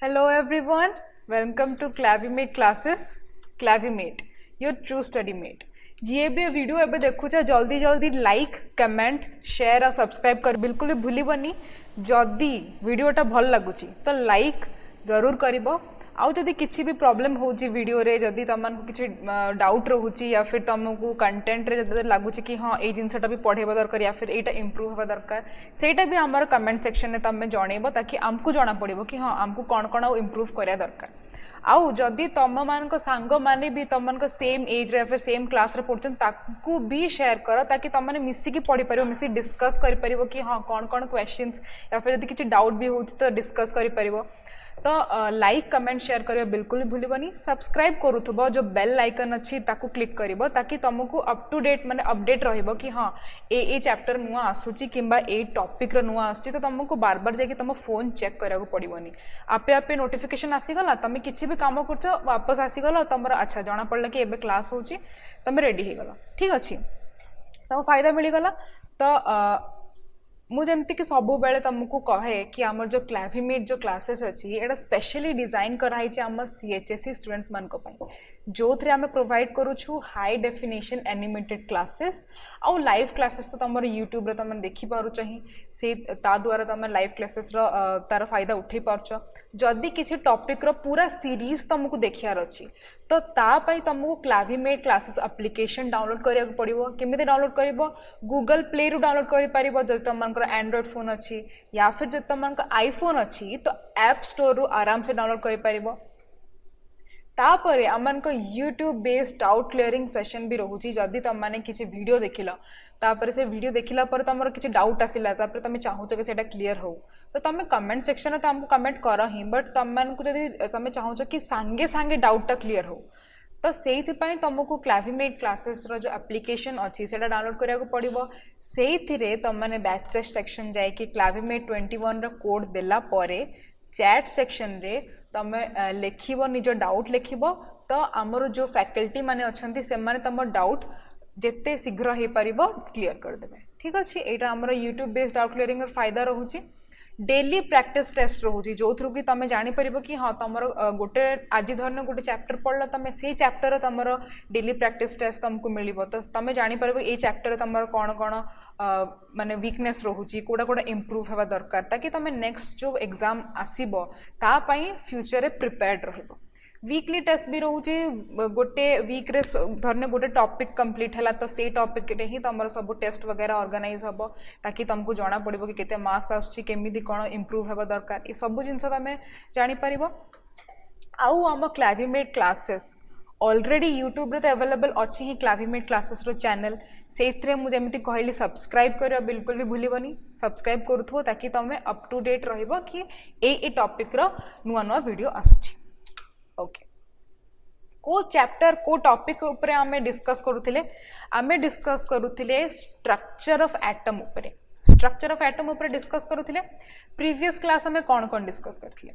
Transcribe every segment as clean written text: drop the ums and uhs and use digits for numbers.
Hello everyone, welcome to Clavimate classes. Clavimate, your true study mate. जी भी video एबे देखु जल्दी जल्दी लाइक कमेंट शेयर और सब्सक्राइब कर बिल्कुल भी भूलबनी जदि वीडियोटा भल लगुच तो लाइक जरूर करिबो आउ जदि किसी भी प्रॉब्लम होची वीडियो रे जदि तुमको किसी डाउट रोची या फिर तुमको कंटेंट रे जदि लगुच कि हाँ ये जिनसटा भी पढ़ेबा दरकार या फिर एटा इंप्रूव होबा दरकार सेटा भी हमर कमेंट सेक्शन में तुम जनइबो ताकि आमको जना पड़िबो कि हाँ आमको कौन कौन आउ इंप्रूव करिया दरकार आउ जदि तुम मान सांग माने भी तुम सेम एज रे फिर सेम क्लास रे पढ़छन ताकू भी शेयर कर ताकि तुम माने मिसिकी पढ़ी परिबो मिसी डिस्कस करि परिबो कि हाँ कौन कौन क्वेश्चंस या फिर जदि किछि डाउट भी होछि तो डिस्कस करि परिबो तो लाइक कमेंट शेयर करियो बिल्कुल भी भूलबनी सब्सक्राइब करूथबो जो बेल आइकन अच्छी ताकू क्लिक करिवो ताकि तुमको अप टू डेट माने अपडेट रहिबो कि हाँ ए चैप्टर नुआ आसुची किंबा ए टॉपिक रो नुआ आसुची तो तुमको बार बार जाके तुम फोन चेक करिया को पड़िबोनी आपे आपे नोटिफिकेशन आसीगला तुम किछि भी काम करछो वापस आसीगला तुमरा अच्छा जाना पड़ला कि एबे क्लास होची तुम रेडी हे गला ठीक अछि तो फायदा मिली गला तो मुझे कि सब बेले तुमको कहे कि आमर जो क्लाविमेट जो क्लासेस अच्छी एटा स्पेशली डिजाइन कराई आम सीएचएससी स्टूडेंट्स मान जो थे आम प्रोवाइड करूँ हाई डेफिनेशन एनिमेटेड क्लासेस आउ लाइव क्लासेस तो तुम यूट्यूब रे तुम देखी पारुछ ही से ता द्वारा तुम लाइव क्लासेस तार फायदा उठे पार्छ जदि किसी टॉपिक रो पूरा सीरीज तुमको देखियार अच्छी तो तापाई तुमको क्लाविमेट क्लासेस एप्लिकेशन डाउनलोड करिया पड़िबो केमिति डाउनलोड करिबो गूगल प्ले रु डाउनलोड करि परिबो जदि तुमको एंड्रॉइड फोन अच्छी या फिर जदि तुमको आईफोन अच्छी तो ऐप स्टोर रु आराम से डाउनलोड करि परिबो तापरे आमको YouTube based doubt clearing session भी रोची जदि तुम मैंने किसी वीडियो देखिल तापर से वीडियो देखिला पर तुम किसी डाउट आसला तापर तुम चाहूच कि सेटा क्लियर हो तो तुम कमेंट सेक्शन में तुमको कमेंट कर ही बट तुम जब तुम चाहूच कि सांगे सांगे डाउटा क्लियर हो तो से तुमको क्लाविमेट क्लासेस रो जो एप्लिकेशन अच्छी से डाउनलोड करिया पड़ो से तुमने बैक टेस्ट सेक्शन जाए क्लाविमेट 21 रो कोड देला परे चैट सेक्शन रे तुम लिखिबो निज डाउट लिखिबो तो आमर जो फैकल्टी माने अछंती से माने तुम डाउट जेते शीघ्र हो पारिबो क्लियर कर देबे ठीक अछि एटा हमर यूट्यूब बेस्ड डाउट क्लियरिंग रो फायदा रहूची डेली प्रैक्टिस टेस्ट रोची जो थ्रू कि तुम जापर कि हाँ तुम गोटे आज धरन गोटे चैप्टर पढ़ल तुम से चैप्टर तुम डेली प्रैक्टिस टेस्ट तुमको मिल तो तुम जापर ये चैप्टर तुम कौन कौन माने वीकनेस रोची कोड़ा कोड़ा इम्प्रूव होगा दरकार ताकि तुम नेक्स्ट जो एग्जाम आसीबो तापाई फ्यूचर रे प्रिपेयर्ड रहिबो वीकली टेस्ट भी रोचे गोटे वीक रे धरने गोटे टॉपिक कंप्लीट है तो से टॉपिक रे ही तुम सब टेस्ट वगैरह ऑर्गेनाइज हम ताकि तुमको जना पड़ो कि केते मार्क्स आसमी कौन इम्प्रूव होगा दरकार ये सब जिन तुम जापर आउ आम क्लाविमेट क्लासेस ऑलरेडी यूट्यूब रे तो अवेलेबल अच्छी ही क्लाविमेट क्लासेस रो चैनल से मुझे कहली सब्सक्राइब कर बिल्कुल भी भूलबनी सब्सक्राइब करूथो ताकि तुम अप टू डेट रहिबो कि ए टॉपिक रो नुआ नुआ वीडियो आसुची ओके को चैप्टर को टॉपिक ऊपर आमे डिस्कस करूथिले आमे डिस्कस करूथिले स्ट्रक्चर ऑफ एटम ऊपर स्ट्रक्चर ऑफ एटम ऊपर डिस्कस करूथिले प्रीवियस क्लास आमे कौन कौन डिस्कस करथिले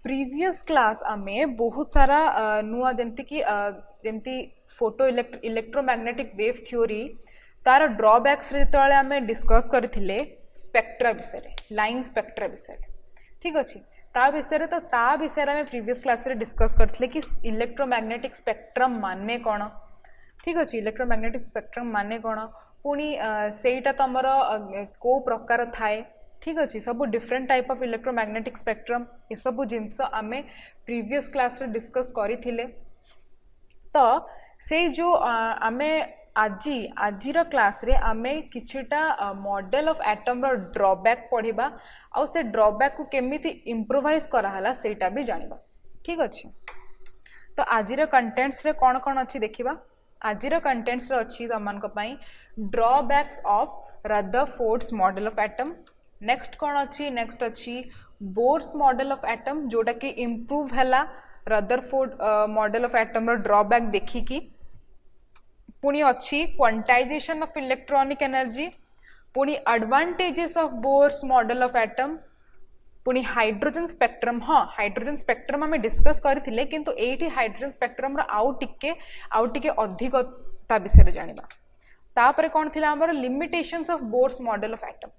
प्रीवियस क्लास आमे बहुत सारा नुआ जेमती कि जेमती फोटो इलेक्ट्रोमैग्नेटिक वेव थ्योरी तार ड्रॉबैक्स रे तळे आमे डिस्कस करथिले स्पेक्ट्रा विषय लाइन स्पेक्ट्रा विषय ठीक अछि ता विषय तो ता विषय में प्रीवियस क्लास रे डिस्कस करथिले कि इलेक्ट्रोमैग्नेटिक स्पेक्ट्रम माने कौन ठीक अच्छे इलेक्ट्रोमैग्नेटिक स्पेक्ट्रम माने कौन पुणी सेटा तुमर को प्रकार थाए ठीक अच्छे सब different type of electromagnetic spectrum ये सब जिनस आमे प्रीवियस क्लास रे डिस्कस करिथिले तो से जो आमे आजिर क्लास रे आमे किछिटा मॉडल ऑफ एटम रो ड्रॉबैक पढ़िबा आ से ड्रॉबैक को केमिति इम्प्रोवाइज कराहला सेटा भी जानिबा ठीक अच्छे तो आजिर कंटेंट्स रे कौन कौन अच्छी देखिबा आजिर कंटेंट्स रे अच्छी तमन को पई drawbacks of Rutherford's model of atom next कौन अच्छी नेक्स्ट अच्छी बोर्स मॉडल ऑफ एटम जोटा कि इम्प्रूव हैला रदरफोर्ड मॉडल ऑफ एटम रो ड्रॉबैक देखिकी पुणी अच्छी क्वांटाइजेशन ऑफ इलेक्ट्रॉनिक एनर्जी पुणी advantages of Bohr's model of atom पुणी हाइड्रोजन स्पेक्ट्रम हाँ हाइड्रोजन स्पेक्ट्रम आम डिस्कस करथिले किंतु एठी हाइड्रोजन स्पेक्ट्रम रो आउ टिके अधिकता विषय जानिबा तापरे कौन थिला हमर limitations of Bohr's model of atom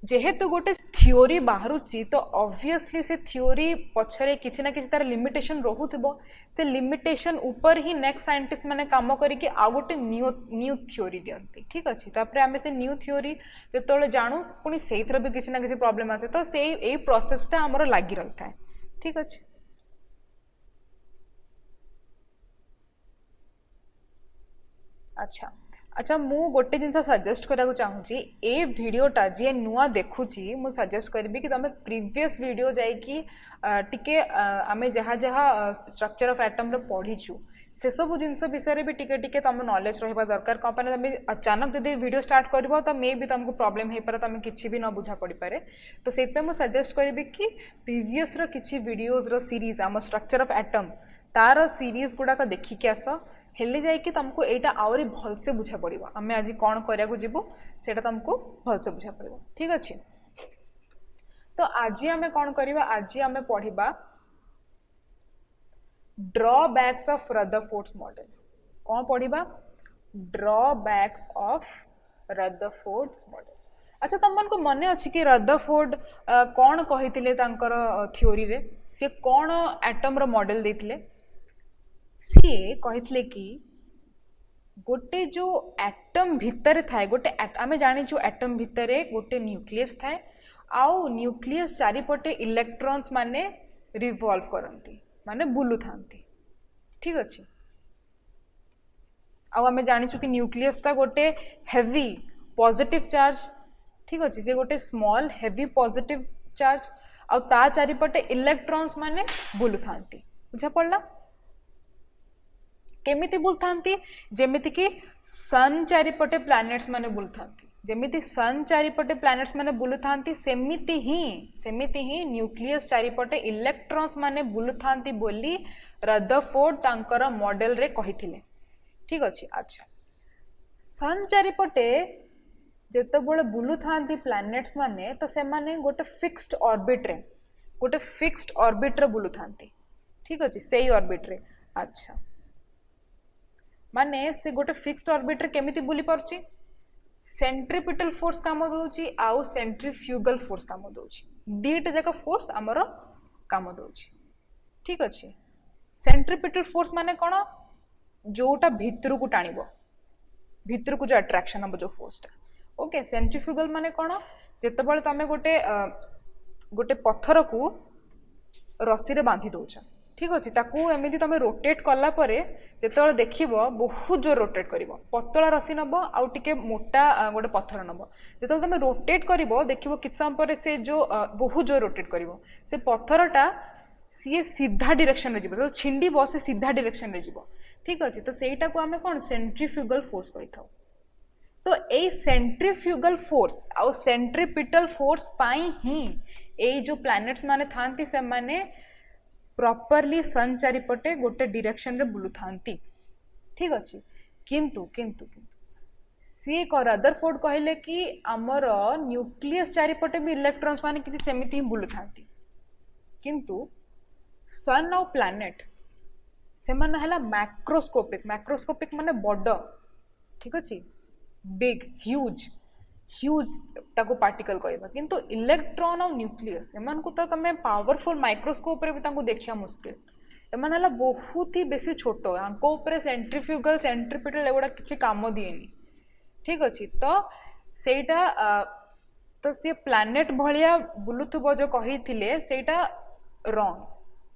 जेहेतु गोटे थ्योरी बाहरुची तो ऑब्वियसली से थ्योरी पछरे किसी ना किसी तार लिमिटेशन रोहुथिबो से लिमिटेशन ऊपर ही नेक्स्ट साइंटिस्ट माने काम करिके आ गोटे न्यू थ्योरी दियंती ठीक अछि तापर आमे से न्यू थ्योरी जेतोले जानू पुनी सेइथर भी किसी ना किसी प्रॉब्लम आसे तो से ए प्रोसेस ता हमर लागि रहता है ठीक अछि अच्छा अच्छा मु गोटे जिनस सजेस्ट करा चाहूँगी ए वीडियोटा जी नुआ देखुची मु सजेस्ट करी कि तुम प्रीवियस वीडियो जाइकी टिके आमे जहाँ जहाँ स्ट्रक्चर ऑफ एटम रे पढ़ीचु से सब जिनस विषय भी टिके टिके तुम नॉलेज रहा दरकार कौन पाने तुम अचानक यदि वीडियो स्टार्ट कर तो मे भी तुमको प्रॉब्लम हो पारे तुम किसी भी न बुझा पड़ पारे तो से मुझे सजेस्ट करी कि प्रीवियस किसी वीडियोज रो सीरीज आम स्ट्रक्चर ऑफ एटम तार सीरीज गुड़ाक देखिकी आस हेल्ले जाइए तुमको यहाँ आहरी भलसे बुझा पड़ो आम आज कौन कराया जीवु से तुमको भलसे बुझा पड़ो ठीक अच्छे तो आज आम कौन करवा आज आम पढ़ा ड्रॉबैक्स ऑफ रदरफोर्ड्स मॉडल कौन पढ़ा ड्रॉबैक्स ऑफ रदरफोर्ड्स मॉडल अच्छा तुमको मन अच्छी कि रदरफोर्ड कौन कही थ्योरी रे सी कौन एटम रो मॉडल देथिले सी कही कि गोटे जो एटम भितर थाए गोटे आम जाचु एटम भितर गोटे न्यूक्लियस थाए आउ न्यूक्लियस चारिपटे इलेक्ट्रॉन्स माने रिवॉल्व करती माने बुलू थांती ठीक अच्छे आम जाचु कि न्यूक्लियस टा गोटे हेवी पॉजिटिव चार्ज ठीक अच्छे से गोटे स्मॉल हेवी पॉजिटिव चार्ज आउ ता चारिपटे इलेक्ट्रॉन्स माने बुलू थांती बुझा पड़ला केमिति बुलथांती जेमिति कि सन चारिपटे प्लैनेट्स माने बुलथांती जेमिति सन चारिपटे प्लैनेट्स माने बुलथांती सेमिति ही न्यूक्लियस चारिपटे इलेक्ट्रॉन्स माने बुलथांती बोली रदरफोर्ड तांकर मॉडल रे कहिथिले ठीक अछि अच्छा सन चारिपटे जेतेबेले बुलथांती प्लैनेट्स माने तो से माने गोटे फिक्स्ड ऑर्बिट रे बुलथांती ठीक अछि सेही ऑर्बिट रे अच्छा माने से गोटे फिक्स्ड ऑर्बिट रे केमिति बुली पारुची सेंट्रीपिटल फोर्स काम दोची आउ सेंट्रीफ्यूगल फोर्स काम दोची दीट जाक फोर्स आमर काम दोची ठीक अच्छे सेंट्रीपिटल फोर्स माने कौन जोटा भितर को टाणिबो भितर को जो अट्रैक्शन हम जो फोर्सटा ओके सेंट्रीफ्यूगल माने कौन जेतेबेले तमे गोटे गोटे पत्थर को रस्सी रे बांधी दोछ ठीक अच्छे ताकू एमती तुम रोटेट कला जो देखो बहुत जोर रोटेट कर पतला रसी नब आउ टे मोटा गोटे पत्थर नब जो तुम रोटेट कर देखो किस समय पर से जो बहुत जोर रोटेट कर से पत्थरटा सी सीधा डायरेक्शन जो छिंडब से सीधा डायरेक्शन ठीक अच्छे तो सहीटा को आम कौन सेंट्रीफ्यूगल फोर्स कही था तो ये सेंट्रीफ्यूगल फोर्स आउ सेंट्रीपिटल फोर्स पाई ही ये जो प्लैनेट्स माने थांती से माने प्रॉपरली सन चारिपटे गोटे डायरेक्शन रे बुलू थांती ठीक अच्छे किंतु किंतु सी रदरफोर्ड कहले कि आमर न्यूक्लियस चारिपटे भी इलेक्ट्रॉन्स माने किसी सेमिति ही बुलू थांती किंतु सन और प्लैनेट से माने हला मैक्रोस्कोपिक माने बड़ ठीक अच्छे बिग ह्यूज ताको पार्टिकल कहबा किंतु इलेक्ट्रॉन और न्यूक्लियस एमान को तो तमे पावरफुल माइक्रोस्कोप रे भी ताको देखिया मुश्किल एमान हला बहुत ही बेसी छोटो आंको ऊपर सेंट्रीफ्यूगल सेंट्रीपिटल एगुड़ा किसी काम दिएनी ठीक अच्छे तो सेटा तो सी प्लैनेट भलिया बुलुथुबो जो कही सेटा रॉन्ग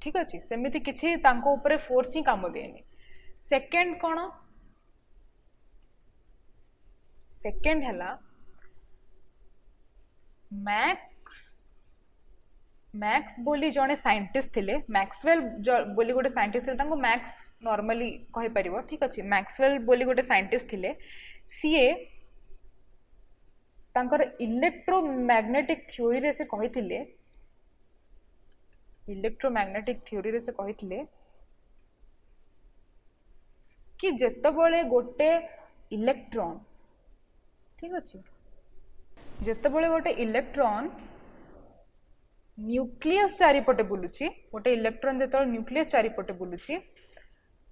ठीक अच्छे सेमिति किसी तांको ऊपर फोर्स ही काम दिएनी सेकेंड कौन सेकेंड है मैक्स बोली जड़े साइंटिस्ट थिले मैक्सवेल बोली गोटे साइंटिस्ट थिले तांको मैक्स नॉर्मली कहि परिबो ठीक अछि मैक्सवेल बोली गोटे साइंटिस्ट थिले सीए तांकर इलेक्ट्रोमैग्नेटिक थ्योरी रे से कहिथिले कि जेतेबेले गोटे इलेक्ट्रॉन ठीक अच्छे जेतेबेले गोटे इलेक्ट्रॉन न्यूक्लियस चारिपटे बुलुची गोटे इलेक्ट्रॉन जो न्यूक्लियस चारिपटे बुलुची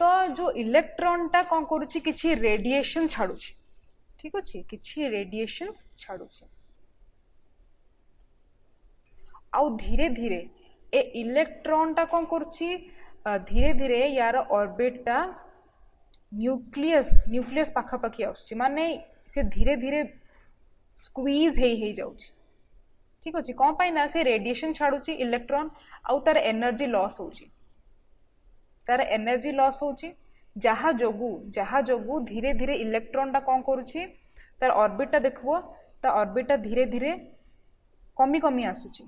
तो जो इलेक्ट्रॉन टा कौन करुची किछि रेडिएशन छाड़ुची ठीक अच्छे किछि रेडिएशन छाड़ुची आउ धीरे धीरे ए इलेक्ट्रॉन टा कौन करुच्ची धीरे धीरे यार ऑर्बिटा न्यूक्लियस पाखापाखि आसुची माने से धीरे धीरे स्क्वीज हे जाउची ठीक अच्छे कौन पाई ना से रेडिएशन छाड़ुची इलेक्ट्रॉन आउ तार एनर्जी लॉस होची तार एनर्जी लॉस होची जहा जोगु धीरे धीरे इलेक्ट्रॉन टा कौन करुची तार ऑर्बिट टा देखबो ता ऑर्बिट टा धीरे धीरे कमी कमी आसुची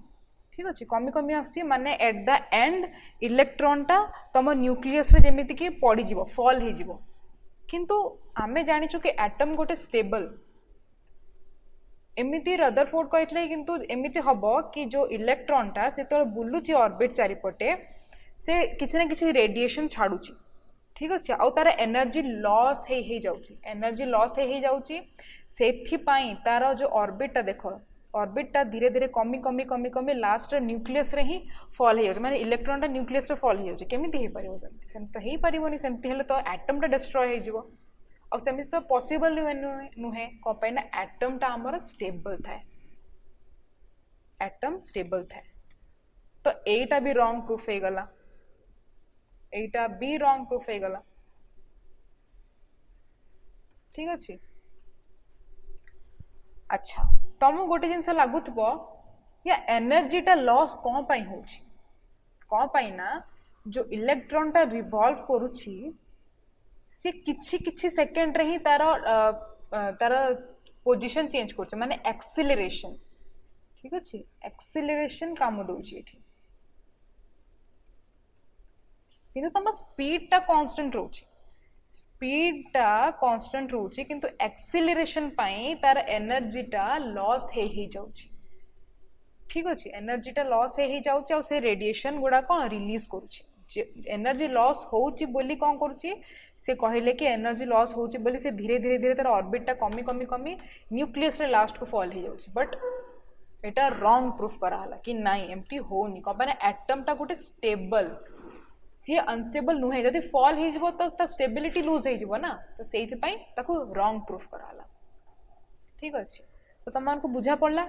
ठीक अच्छे कमी कमी आसी माने एट द एंड इलेक्ट्रॉन टा तम न्यूक्लियस रे जेमिति कि पड़ी जिवो फॉल हे जिवो किंतु आमे जानिछु कि एटम गोटे स्टेबल एमिति रदरफोर्ड कहते किंतु एमिति हबो कि जो इलेक्ट्रॉन टा से तो बुलुची ऑर्बिट चारिपटे से किसी ना किसी रेडिएशन छाड़ुची ठीक अच्छे आउ तार एनर्जी लॉस हे जाउची एनर्जी लॉस हे जाउची सेथि पई तार जो ऑर्बिट टा देखो ऑर्बिट टा धीरे धीरे कमी कमी कमी कमी लास्ट न्यूक्लियस रे ही फॉल हे माने इलेक्ट्रॉन टा न्यूक्लियस रे फॉल हे केमिति हे परिबो सेमति तो हे परिबोनी सेमति हेले तो एटम टा डिस्ट्रॉय हे जिवो और सेमति तो पॉसिबल नुहे कौन पाई ना एटम टा हमर स्टेबल थाए एटम स्टेबल थाए तो एटा भी रॉन्ग प्रूफ हे गला एटा भी रॉन्ग प्रूफ हे गला ठीक अच्छे अच्छा तुम गोटे जिनस लगुव या एनर्जी टा लॉस कौन पाई होची कौन पाई ना जो इलेक्ट्रॉन टा रिवॉल्व करुची सी किछि किछि सेकेंड रे ही तार तार पोजीशन चेंज करछ माने एक्सीलरेशन ठीक अछि एक्सीलरेशन काम दोची एठी किंतु तम स्पीड टा कांस्टेंट रोची स्पीड टा कांस्टेंट रोची किंतु एक्सीलरेशन पाई तार एनर्जी टा लॉस हे जाउची ठीक अछि एनर्जी टा लॉस हे जाउची और से रेडिएशन गुडा कोन रिलीज करूची एनर्जी लॉस होउची बोली कौन करुची से कहले कि एनर्जी लॉस होउची बोली से धीरे धीरे धीरे तार ऑर्बिट टा कमी कमी कमी न्यूक्लियस रे लास्ट को फॉल हे जाउची बट एटा रॉन्ग प्रूफ करा हला कि नहीं एम्प्टी होनी कौन माने एटम टा गोटे स्टेबल सी अनस्टेबल नुहे जदि फॉल हे जिवो तो स्टेबिलिटी लूज हे जिवो ना तो सेहि पई ताको रॉन्ग प्रूफ करा हला ठीक अछि तो तमान को बुझा पड़ला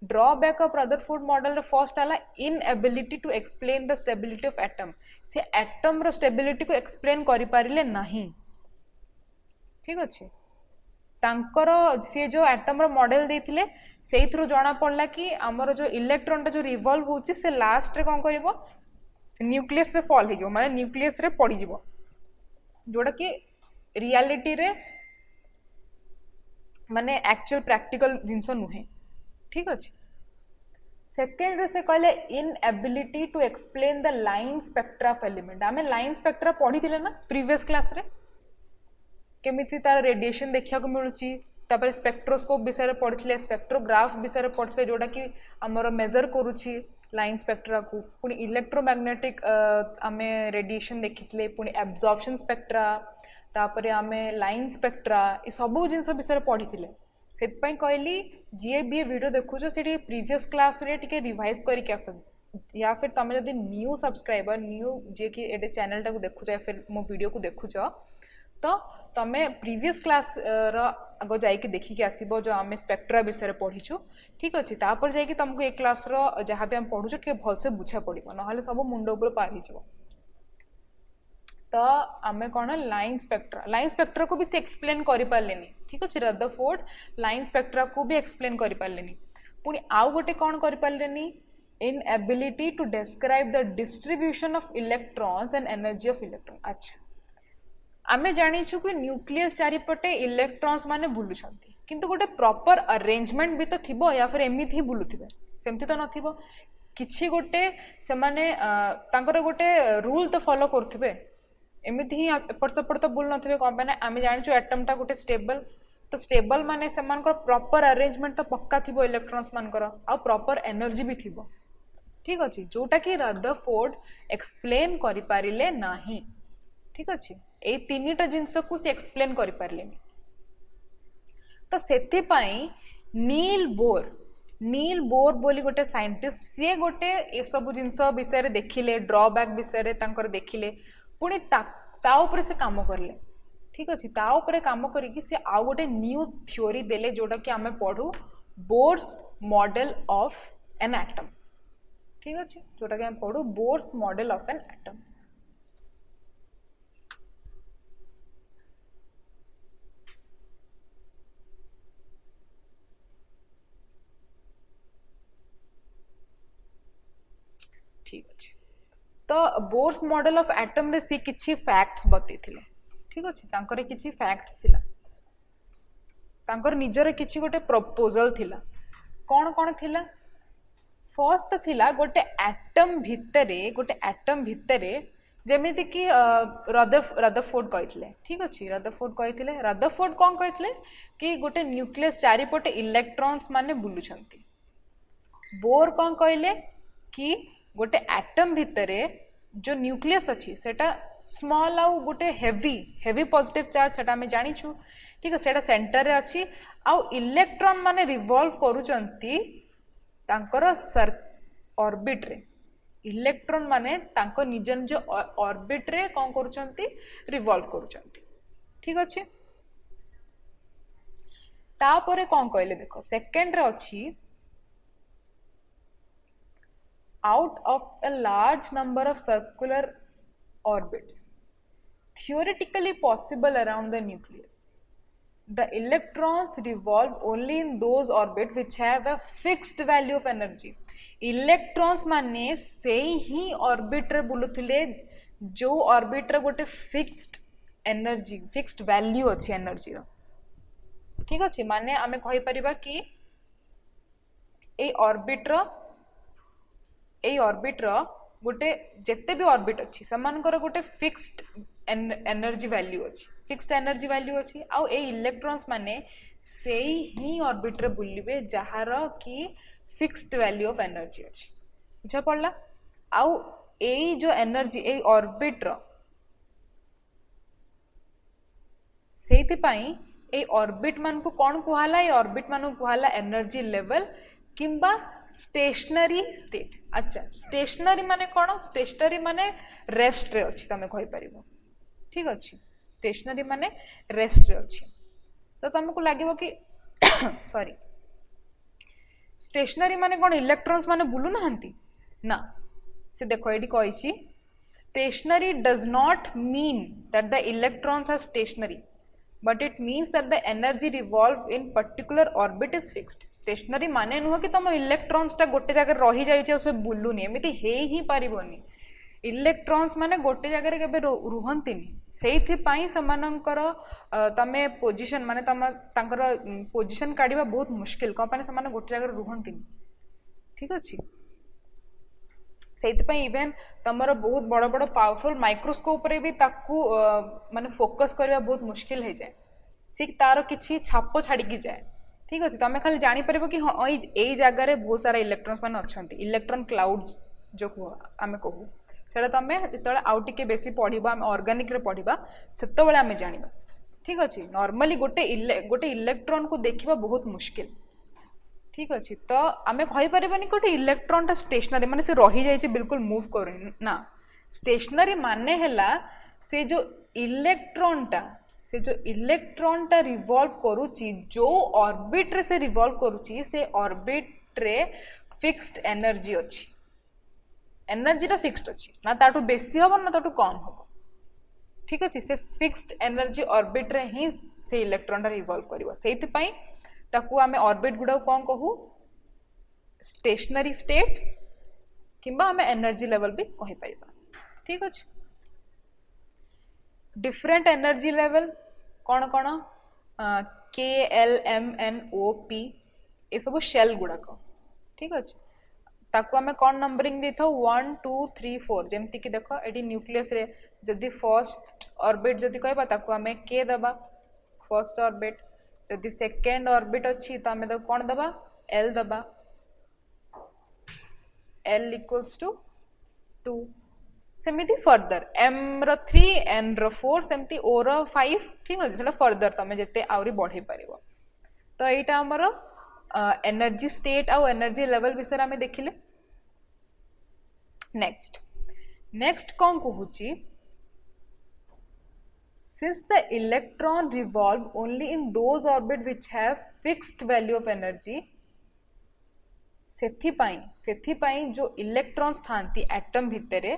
ड्रॉबैक ऑफ रदरफोर्ड मॉडल रे फर्स्ट आला inability to explain the stability of atom से एटम रो स्टेबिलिटी को एक्सप्लेन करि पारिले नाही ठीक अछि तांकर से जो एटम रो मॉडल देथिले सेइथरो जाना पड़ला कि हमर जो इलेक्ट्रॉन टा जो रिवॉल्व होची से लास्ट रे कोन करिवो न्यूक्लियस रे फॉल हे जो माने न्यूक्लियस रे पड़ी जिवो जोडा कि रियलिटी रे माने एक्चुअल प्रैक्टिकल जिंस नुहे ठीक अच्छे सेकेंड रे से कहले inability to explain the line spectra of element आमे लाइन स्पेक्ट्रा पढ़ी थिले ना प्रीवियस क्लास रे केमिति तार रेडिएशन देखिया को मिलुची तापर स्पेक्ट्रोस्कोप विषय रे पढ़िथिले स्पेक्ट्रोग्राफ विषय रे पढ़िथिले जोडा कि हमर मेजर करूची लाइन स्पेक्ट्रा को पुनी इलेक्ट्रोमैग्नेटिक आमे रेडिएशन देखिथिले पुनी एब्जॉर्प्शन स्पेक्ट्रा तापर आमे लाइन स्पेक्ट्रा ए सब जिंस विषय रे पढ़िथिले सेतपई कहली जी बी वीडियो देखुछ से प्रीवियस क्लास रे टिके रिवाइज करके आस या फिर तुम जब न्यू सब्सक्राइबर न्यू जे कि एटे चैनल टाक देखुछ या फिर मो वीडियो को देखुछ तो तुम प्रीवियस क्लास आग जाइए देखिकी आसब जो आम स्पेक्ट्रा विषय पढ़ीचु ठीक अच्छे तापर जाइए तुमको ए क्लास जहाँ भी आम पढ़ुच टे भलसे बुझा पड़ो ना सब मुंड उपर पार हो तो आमे कौन लाइन स्पेक्ट्रा को भी से एक्सप्लेन कर पारे ठीक अच्छे रदरफोर्ड लाइन स्पेक्ट्रा को भी एक्सप्लेन कर पारे पुणी आउ गोटे कौन कर पारे inability to describe the distribution of electrons and energy of electron अच्छा आमे जानिछु कि न्यूक्लियस चारिपटे इलेक्ट्रॉन्स माने बुलुछंती किंतु गोटे प्रॉपर अरेंजमेंट भी तो थिबो या फिर एमिति ही बुलुथिबे सेमति तो नथिबो किछि गोटे से माने तांकर गोटे रूल तो फॉलो करथिबे एमिति ही एपट सेपट तो बुल नथिबे कौन पे ना आमे जानिछु एटम टा गोटे स्टेबल तो स्टेबल माने सेमानकर प्रॉपर अरेंजमेंट तो पक्का थिबो इलेक्ट्रॉन्स मानकर आ प्रॉपर एनर्जी भी थिबो ठीक अछि जोटा कि रदरफोर्ड एक्सप्लेन करि पारिले नाही ठीक अछि ए तीनटा जिंस को से एक्सप्लेन करि पारलेनी तो सेति पई नील बोर बोली गोटे साइंटिस्ट सी गोटे ए सब जिंस विषय रे देखिले ड्रॉबैक विषय रे तांकर देखिले पुणी ता ऊपर से काम करले ठीक अच्छे ता ऊपर काम करिकी से आउ गोटे न्यू थ्योरी देले जोटा कि आमे पढ़ू bourse model of an atom ठीक अच्छे जोटा कि हम पढ़ू bourse model of an atom. ठीक अच्छे तो बोर्स मॉडल ऑफ एटम रे सी किछि फैक्ट्स बतई थिले। ठीक अच्छे तांकर किछि फैक्ट्स थिला तांकर निजर किछि गोटे प्रपोजल थिला कौन कौन थिला फर्स्ट थिला गोटे एटम भितरे जेमिति कि रदरफोर्ड कहथिले। ठीक अच्छे रदरफोर्ड कहथिले रदरफोर्ड कौन कहथिले कि गोटे न्यूक्लियस चारिपटे इलेक्ट्रॉन्स माने बुलुछंती। बोर कौन कहले कि गोटे एटम भितरे जो न्यूक्लियस अच्छी सेटा स्मॉल आउ गोटे हेवी पॉजिटिव चार्ज सेटा हमें जानिछु। ठीक है सेटा सेंटर रे अच्छी आउ इलेक्ट्रॉन माने रिवॉल्व करूचंती तांकर ऑर्बिट रे इलेक्ट्रॉन माने तांको निज निज ऑर्बिट रे कौन करूचंती रिवॉल्व करूचंती। ठीक अच्छे तापरे कौन कहले देखो सेकंड रे अच्छी out of a large number of circular orbits theoretically possible around the nucleus, the electrons revolve only in those orbits which have a fixed value of energy। electrons माने से ही orbit रे बुलुथिले जो orbit रे गोटे fixed value अच्छी energy रो। ठीक अच्छे माने आमे कहि परिबा कि ए ऑर्बिट रो गोटे जेते भी ऑर्बिट अच्छी समानकर गोटे फिक्स्ड एनर्जी वैल्यू अच्छी आउ ए इलेक्ट्रॉन्स माने से ही ऑर्बिट रे बुलिबे जहार की फिक्स्ड वैल्यू ऑफ एनर्जी अच्छी बुझा पड़ला। आउ ए जो एनर्जी ए ऑर्बिट रो सेति पई ए ऑर्बिट मान को कौन कुहाला ए ऑर्बिट मान को कुहाला एनर्जी लेवल किंबा स्टेशनरी स्टेट। अच्छा स्टेशनरी माने कौन स्टेशनरी माने रेस्ट रे अच्छी तमें कहि परिबो। ठीक अच्छी स्टेशनरी माने रेस्ट रे अच्छी तो तुमको लगे कि सॉरी स्टेशनरी माने कौन इलेक्ट्रॉन्स माने बुलु नहंती ना से देखो एडी कहिछि stationary does not mean that the electrons are stationary but it means that the energy revolve in particular orbit is fixed। stationary माने नुह कि तुम इलेक्ट्रॉन्स टा गोटे जगह रही जाइछे से बुलुनी एमिति हे ही पारिबोनी। इलेक्ट्रॉन्स माने गोटे जगह केबे रुहंतिनी सेइथि पई समानंकर तमे पोजीशन माने तम तांकर पोजीशन काढिबा बहुत मुश्किल को पाने समान गोटे जगह रुहंतिनी। ठीक अछि सेइथि पई इवन तमरो बहुत बड़ बड़ पावरफुल माइक्रोस्कोप रे भी ताकू माने फोकस करबा बहुत मुश्किल हे जाए सी तार किछि छाप छाड़ी की जाए। ठीक अछि तमे खाली जानि परबो कि हां एई जगह रे बहुत सारा इलेक्ट्रॉन्स माने अछंती इलेक्ट्रॉन क्लाउड जो आमे कहू सेटा तमे जतले आउ टिके बेसी पढिबा आमे ऑर्गेनिक रे पढिबा सेतो बेले आमे जानिबा। ठीक अछि नॉर्मली गोटे इलेक्ट्रॉन को देखिबा बहुत मुश्किल। ठीक अच्छे तो आमे कहि परिबानी गोटे इलेक्ट्रॉन टा स्टेशनरी माने से रही जाइए बिल्कुल मूव करें ना। स्टेशनरी माने हैला से जो इलेक्ट्रॉन टा रिवॉल्व करूची जो ऑर्बिट रे से रिवॉल्व करूची से ऑर्बिट रे फिक्स्ड एनर्जी अच्छी एनर्जी टा फिक्स्ड अच्छी ना ताटू बेसी हबो ना ताटू कम हबो। ठीक अच्छे से फिक्स्ड एनर्जी ऑर्बिट रे ही से इलेक्ट्रॉन टा रिवॉल्व करिवो सेति पई ताकू आमे ऑर्बिट गुडा कौन कहू स्टेशनरी स्टेट्स किंबा आमे एनर्जी लेवल भी कहि परिबा। ठीक अछि डिफरेंट एनर्जी लेवल कौन कौन K L M N O P ये सब शेल गुड़ाक। ठीक अच्छे ताकू आमे कौन नंबरिंग दे था 1 2 3 4 जेमती कि देखो एडी न्यूक्लियस रे जदी फर्स्ट ऑर्बिट जदी कहबा ताकू आमे के दबा फर्स्ट ऑर्बिट जदि सेकेंड ऑर्बिट अच्छी तो आमे कौन दबा एल दबा एल इक्वल्स टू 2 सेमिति फर्दर एम रो 3 एन रो 4 सेमिति ओ रो 5। ठीक अछि सेटा फर्दर तमे जते आउरी बढ़े परिबो तो एटा हमर एनर्जी स्टेट आ एनर्जी लेवल विषय आमे देखिले। नेक्स्ट कौन कहूची since the electron revolve only in those orbits which have fixed value of energy सेथिपाई जो इलेक्ट्रॉन्स थांती एटम भितरे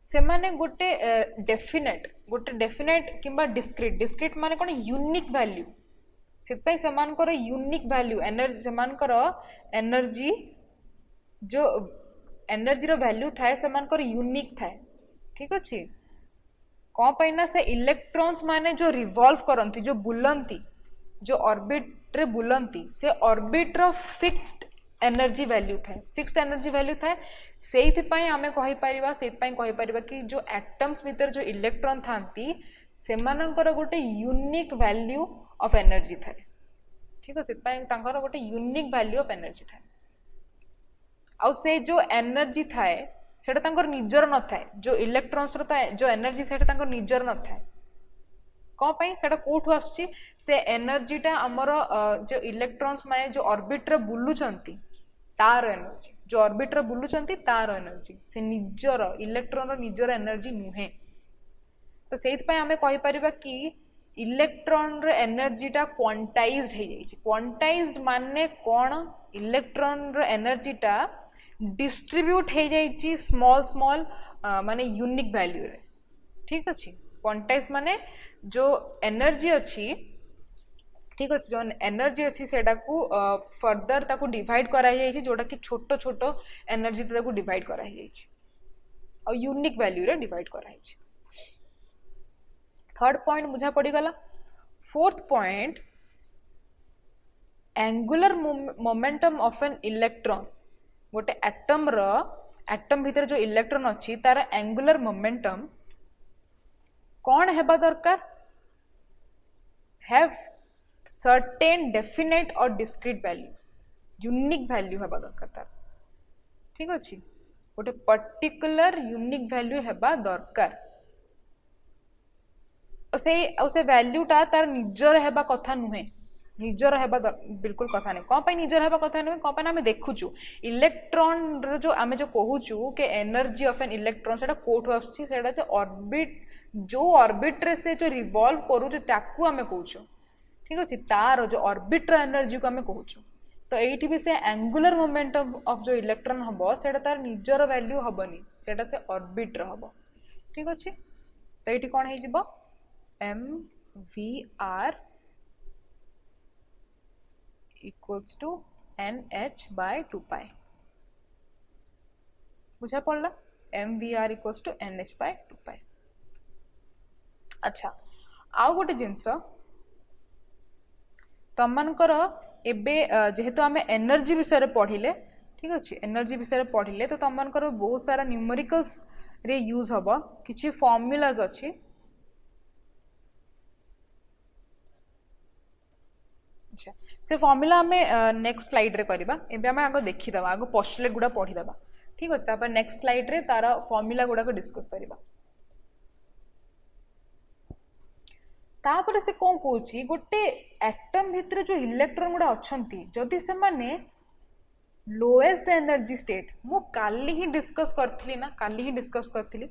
से माने गोटे डेफिनेट किंबा डिस्क्रीट माने कोन यूनिक वैल्यू सेपाई सेमानकर यूनिक वैल्यू एनर्जी सेमानकर एनर्जी जो एनर्जी रो वैल्यू थाए सेमानकर यूनिक थाए ठीक अछि कौन पाई ना से इलेक्ट्रॉन्स माने जो रिवॉल्व करंती जो बुलंती जो ऑर्बिट रे बुलंती से ऑर्बिट रो फिक्स्ड एनर्जी वैल्यू थाए सेइथि पई आमे कहि परिबा कि जो एटम्स भीतर जो इलेक्ट्रॉन थांती सेमानकर गोटे यूनिक वैल्यू ऑफ एनर्जी थाए ठीक है सेपाई तांकर गोटे यूनिक वैल्यू ऑफ एनर्जी थाए आउ से जो एनर्जी थाए सेटा तांकर निजर न थाए जो इलेक्ट्रॉन्स रो जो एनर्जी सेटा तांकर निजर न थाए कौन पाई सेटा कोठु आछी से एनर्जीटा हमर जो इलेक्ट्रॉन्स माने जो ऑर्बिट रे बुलुचंती तार एनर्जी जो ऑर्बिट रे बुलुचंती तार एनर्जी से निजर इलेक्ट्रॉन रो निजर एनर्जी नुहे तो सेइथ पई हमें कहि परिबा कि इलेक्ट्रॉन रो एनर्जीटा क्वांटाइज्ड हे जाई क्वांटाइज्ड माने कोन इलेक्ट्रॉन रो एनर्जीटा डिस्ट्रीब्यूट हो जाइए स्मॉल माने यूनिक वैल्यू रे ठीक अच्छे क्वांटाइज माने जो एनर्जी अच्छी ठीक अच्छे जो एनर्जी अच्छी सेटा को फर्दर ताको डिवाइड करा जाइए जोटा कि छोटो छोटो एनर्जी ताको डिवाइड करा जाइए और यूनिक वैल्यू रे डिवाइड करा जाइए थर्ड पॉइंट बुझा पड़ी गला fourth point angular momentum of an electron गोटे एटम भीतर जो इलेक्ट्रॉन अच्छी तार एंगुलर मोमेंटम कौन हेबा दरकार हैव सर्टेन डेफिनेट और डिस्क्रीट वैल्यूज यूनिक वैल्यू हेबा दरकार तार ठीक अच्छे गोटे पर्टिकुलर यूनिक वैल्यू हेबा दरकार से वैल्यूटा तार निजर हेबा कथा नुहे निजर हेबा बिल्कुल कथा नहीं कौन निजर हेबा कथा नुहे कौन आम देखुचु इलेक्ट्रॉन जो आम जो कहूचु के एनर्जी ऑफ एन इलेक्ट्रॉन सेटा कोठु आछी सेटा जे ऑर्बिट जो ऑर्बिट रे से जो रिवॉल्व करूचु ताकू आम कहूचु ठीक अछि तार जो ऑर्बिट रो एनर्जी को आम कहूचु तो एठी भी से एंगुलर मोमेंटम ऑफ जो इलेक्ट्रॉन हबो सेटा तार निजर वैल्यू हबनी सेटा से ऑर्बिट रो हबो ठीक अछि तो एठी कोन हे जिवो mvr equals to nh by 2 pi बुझा पड़ला mvr equals to nh by 2 pi अच्छा आउ गोटे जिनस तमनकर एबे जेहेतु आमे एनर्जी विषय रे पढ़िले ठीक अछि एनर्जी विषय रे पढ़िले तो तमनकर बहुत सारा न्यूमेरिकल्स रे यूज हबो किछि फॉर्मूलाज अछि अच्छा से फॉर्मूला हमें नेक्स्ट स्लाइड रे करबा एबे हमें आगो देखि दबा आगो पोस्टुलेट गुडा पढ़ी दबा ठीक अछि तापर नेक्स्ट स्लाइड रे तारा फॉर्मूला गुडा को डिस्कस करबा तापर से कोन कोची गोटे एटम भितर जो इलेक्ट्रॉन गुडा अछंती जदी से माने लोएस्ट एनर्जी स्टेट मु काली ही डिस्कस करथली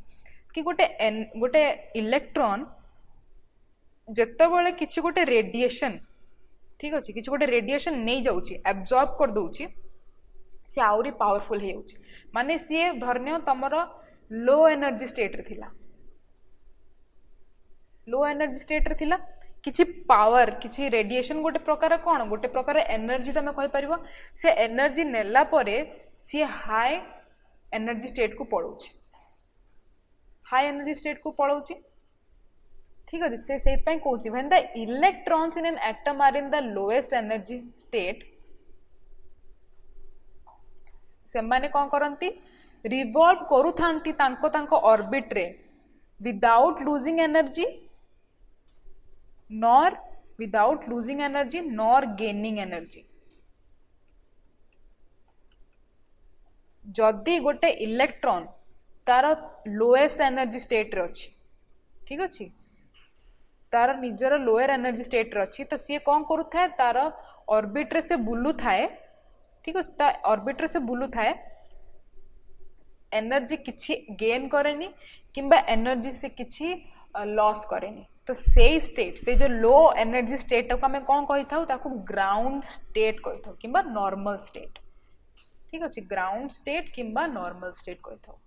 कि गोटे इलेक्ट्रॉन जेतेबेले किछि गोटे रेडिएशन ठीक अच्छे किसी गोटे रेडिएशन नहीं जाऊँगी एब्जॉर्ब कर दूची सी आउरी पावरफुल हो माने सी धरनियो तमर लो एनर्जी स्टेट रे थिला लो एनर्जी स्टेट रे थिला किछि पावर किछि रेडिएशन गोटे प्रकार कौन गोटे प्रकार एनर्जी तुम कहि परिबो से एनर्जी नेला परे सी हाई एनर्जी स्टेट को पळौछि हाई एनर्जी स्टेट को पळौछि ठीक है से सेट पई कोची when the electrons in an atom are in the lowest energy state से माने कोन करंती रिवॉल्व करू थांती तांको तांको ऑर्बिट रे without losing energy nor gaining energy जदि गोटे इलेक्ट्रॉन तार लोएस्ट एनर्जी स्टेट रे अछि ठीक अछि तार निजर लोअर एनर्जी स्टेट रे अछि तो सी कौन करू थाए तार ऑर्बिट रे से बुलू थाए ठीक अछि ता ऑर्बिट रे से बुलू थाए एनर्जी किछि गेन करेनी किंबा एनर्जी से किछि लॉस करेनी तो से स्टेट से जो लो एनर्जी स्टेट को हमें कौन कहि थाउ ताको ग्राउंड स्टेट कहि थाउ किंबा नॉर्मल स्टेट ठीक अच्छे ग्राउंड स्टेट किंबा नॉर्मल स्टेट कही था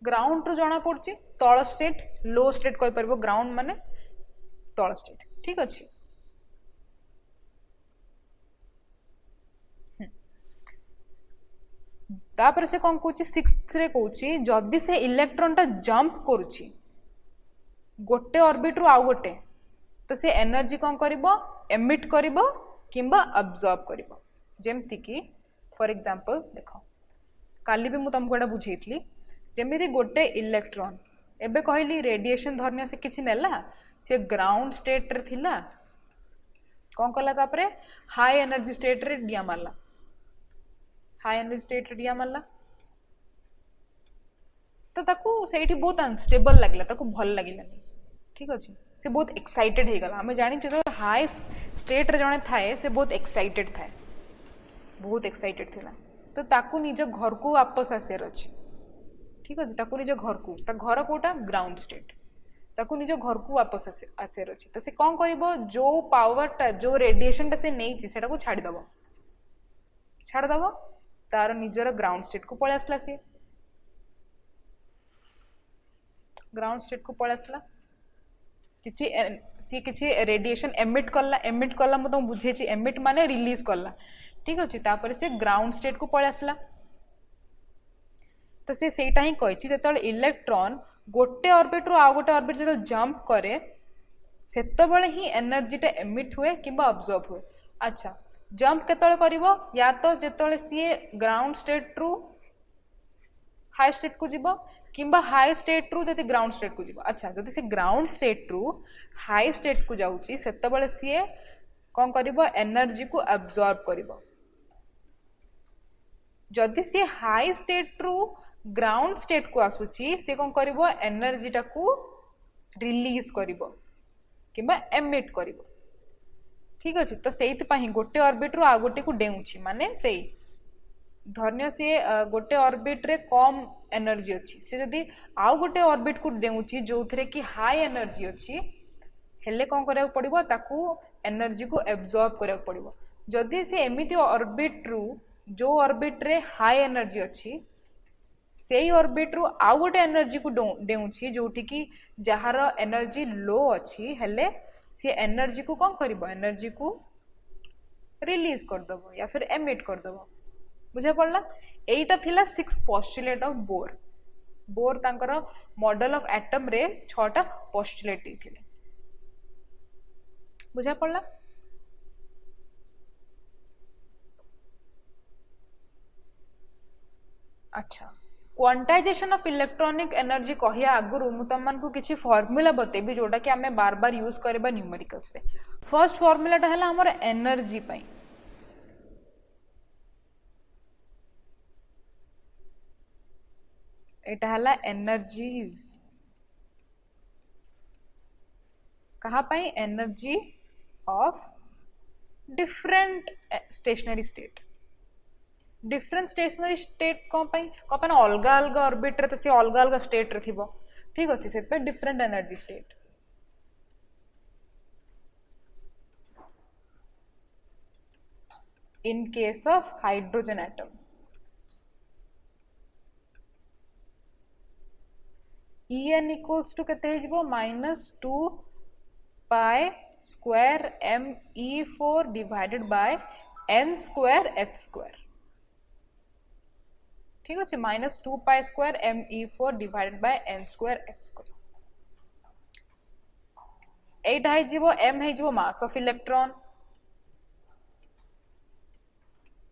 ग्राउंड रु जना पड़ी तल स्टेट लो स्टेट कही पार ग्राउंड माने तल स्टेट ठीक अच्छे तापर से कौन कौची सिक्स्थ रे कौची जदि से इलेक्ट्रॉन टा जंप करुची गोटे ऑर्बिट रु आउ गोटे तो से एनर्जी कौन करिवो एमिट करिवो किंबा अब्जॉर्ब करिवो जेमति कि फॉर एग्जांपल देखो काली भी मु तुमको एटा बुझेइतली जेमिति गोटे इलेक्ट्रॉन एबे कहली रेडिएशन धरने से किछि नेला से ग्राउंड स्टेट रे थिला कौन कला तापरे हाई एनर्जी स्टेट रे डिया मारला हाई एनर्जी स्टेट रे डिया मारला तो ताकू सेठी बहुत अनस्टेबल लागला ताकू भल लागिलानी ठीक अच्छे से बहुत एक्साइटेड हो गला आम जानी जो हाई स्टेट रे जने थाए से बहुत एक्साइटेड थाए बहुत एक्साइटेड थिला तो ताकू निज घर को वापस आसार अच्छे ठीक अच्छे ताकू निज घर को ता घर कोटा ग्राउंड स्टेट ताकू निज घर को वापस आसार अच्छे तो से कौन करिवो जो पावरटा जो रेडिएशन टा से नहीं सेटा को छाड़दब तार निजर ग्राउंड स्टेट को पळे आसला सी ग्राउंड स्टेट को पळे आसला सी किसी रेडिएशन एमिट कला मैं तुम बुझे एमिट माने रिलीज कला ठीक अच्छे तापर से ग्राउंड स्टेट को पळे आसला तो से सेटा ही कहिछि जेतले इलेक्ट्रॉन गोटे ऑर्बिट रु आ गोटे ऑर्बिट जेतले जंप करे सेतबेले ही एनर्जीटा एमिट हुए किंबा अब्जॉर्ब हुए अच्छा जंप केतले करिवो या तो जेतले सी ग्राउंड स्टेट रु हाई स्टेट को जीवो किंबा हाई स्टेट रु जति ग्राउंड स्टेट को जीवो अच्छा जति से ग्राउंड स्टेट रु हाई स्टेट को जाउची सेतबेले सी कौन करिवो एनर्जी को अब्जॉर्ब करिवो जदि सी हाई स्टेट रु ग्राउंड स्टेट को आसुची से कौन करिवो एनर्जीटा को रिलीज करिवो किंबा एमिट करिवो ठीक अच्छे तो से गोटे ऑर्बिट रु आ गोटे को डेउची माने से धन्य सी गोटे ऑर्बिट रे कम एनर्जी अच्छी से जदि आउ गोटे ऑर्बिट को डेउची जो थे कि हाई एनर्जी अच्छी हेले कौन करा पड़ो ताकू एनर्जी को एब्जॉर्ब करा पड़ो जदि से एमिति ऑर्बिट रु जो ऑर्बिट रे हाई एनर्जी अच्छी से ऑर्बिट रु आउ गोटे एनर्जी को डेउची जोठी कि जहार एनर्जी लो अच्छी हेले सी एनर्जी को कौन करिवो एनर्जी को रिलीज करदबो या फिर एमिट करदबो बुझा पड़ला एटा थिला 6 पोस्टुलेट ऑफ बोर बोर तांकर मॉडल ऑफ एटम रे 6टा पोस्टुलेट थिले बुझा पड़ला अच्छा क्वांटाइजेशन ऑफ इलेक्ट्रॉनिक एनर्जी कहिया आगुरु मु तमन को किछि फार्मूला बतेबी जोटा कि हमें बार बार यूज करबा न्यूमेरिकल्स रे फर्स्ट फार्मूलाटा हला हमर एनर्जी पई एटा हला एनर्जीज कहा पाई energy of different stationary state different stationary state कौन अलग अलग ऑर्बिट रे तो सी अलग अलग स्टेट रे थिबो ठीक अच्छे से different energy state in case of hydrogen atom En equals to केते हिजबो -2 pi square me4 divided by n square h square ठीक अच्छे -2 pi square me4 divided by n square h square एटा है जीवो m है जीवो मास ऑफ इलेक्ट्रॉन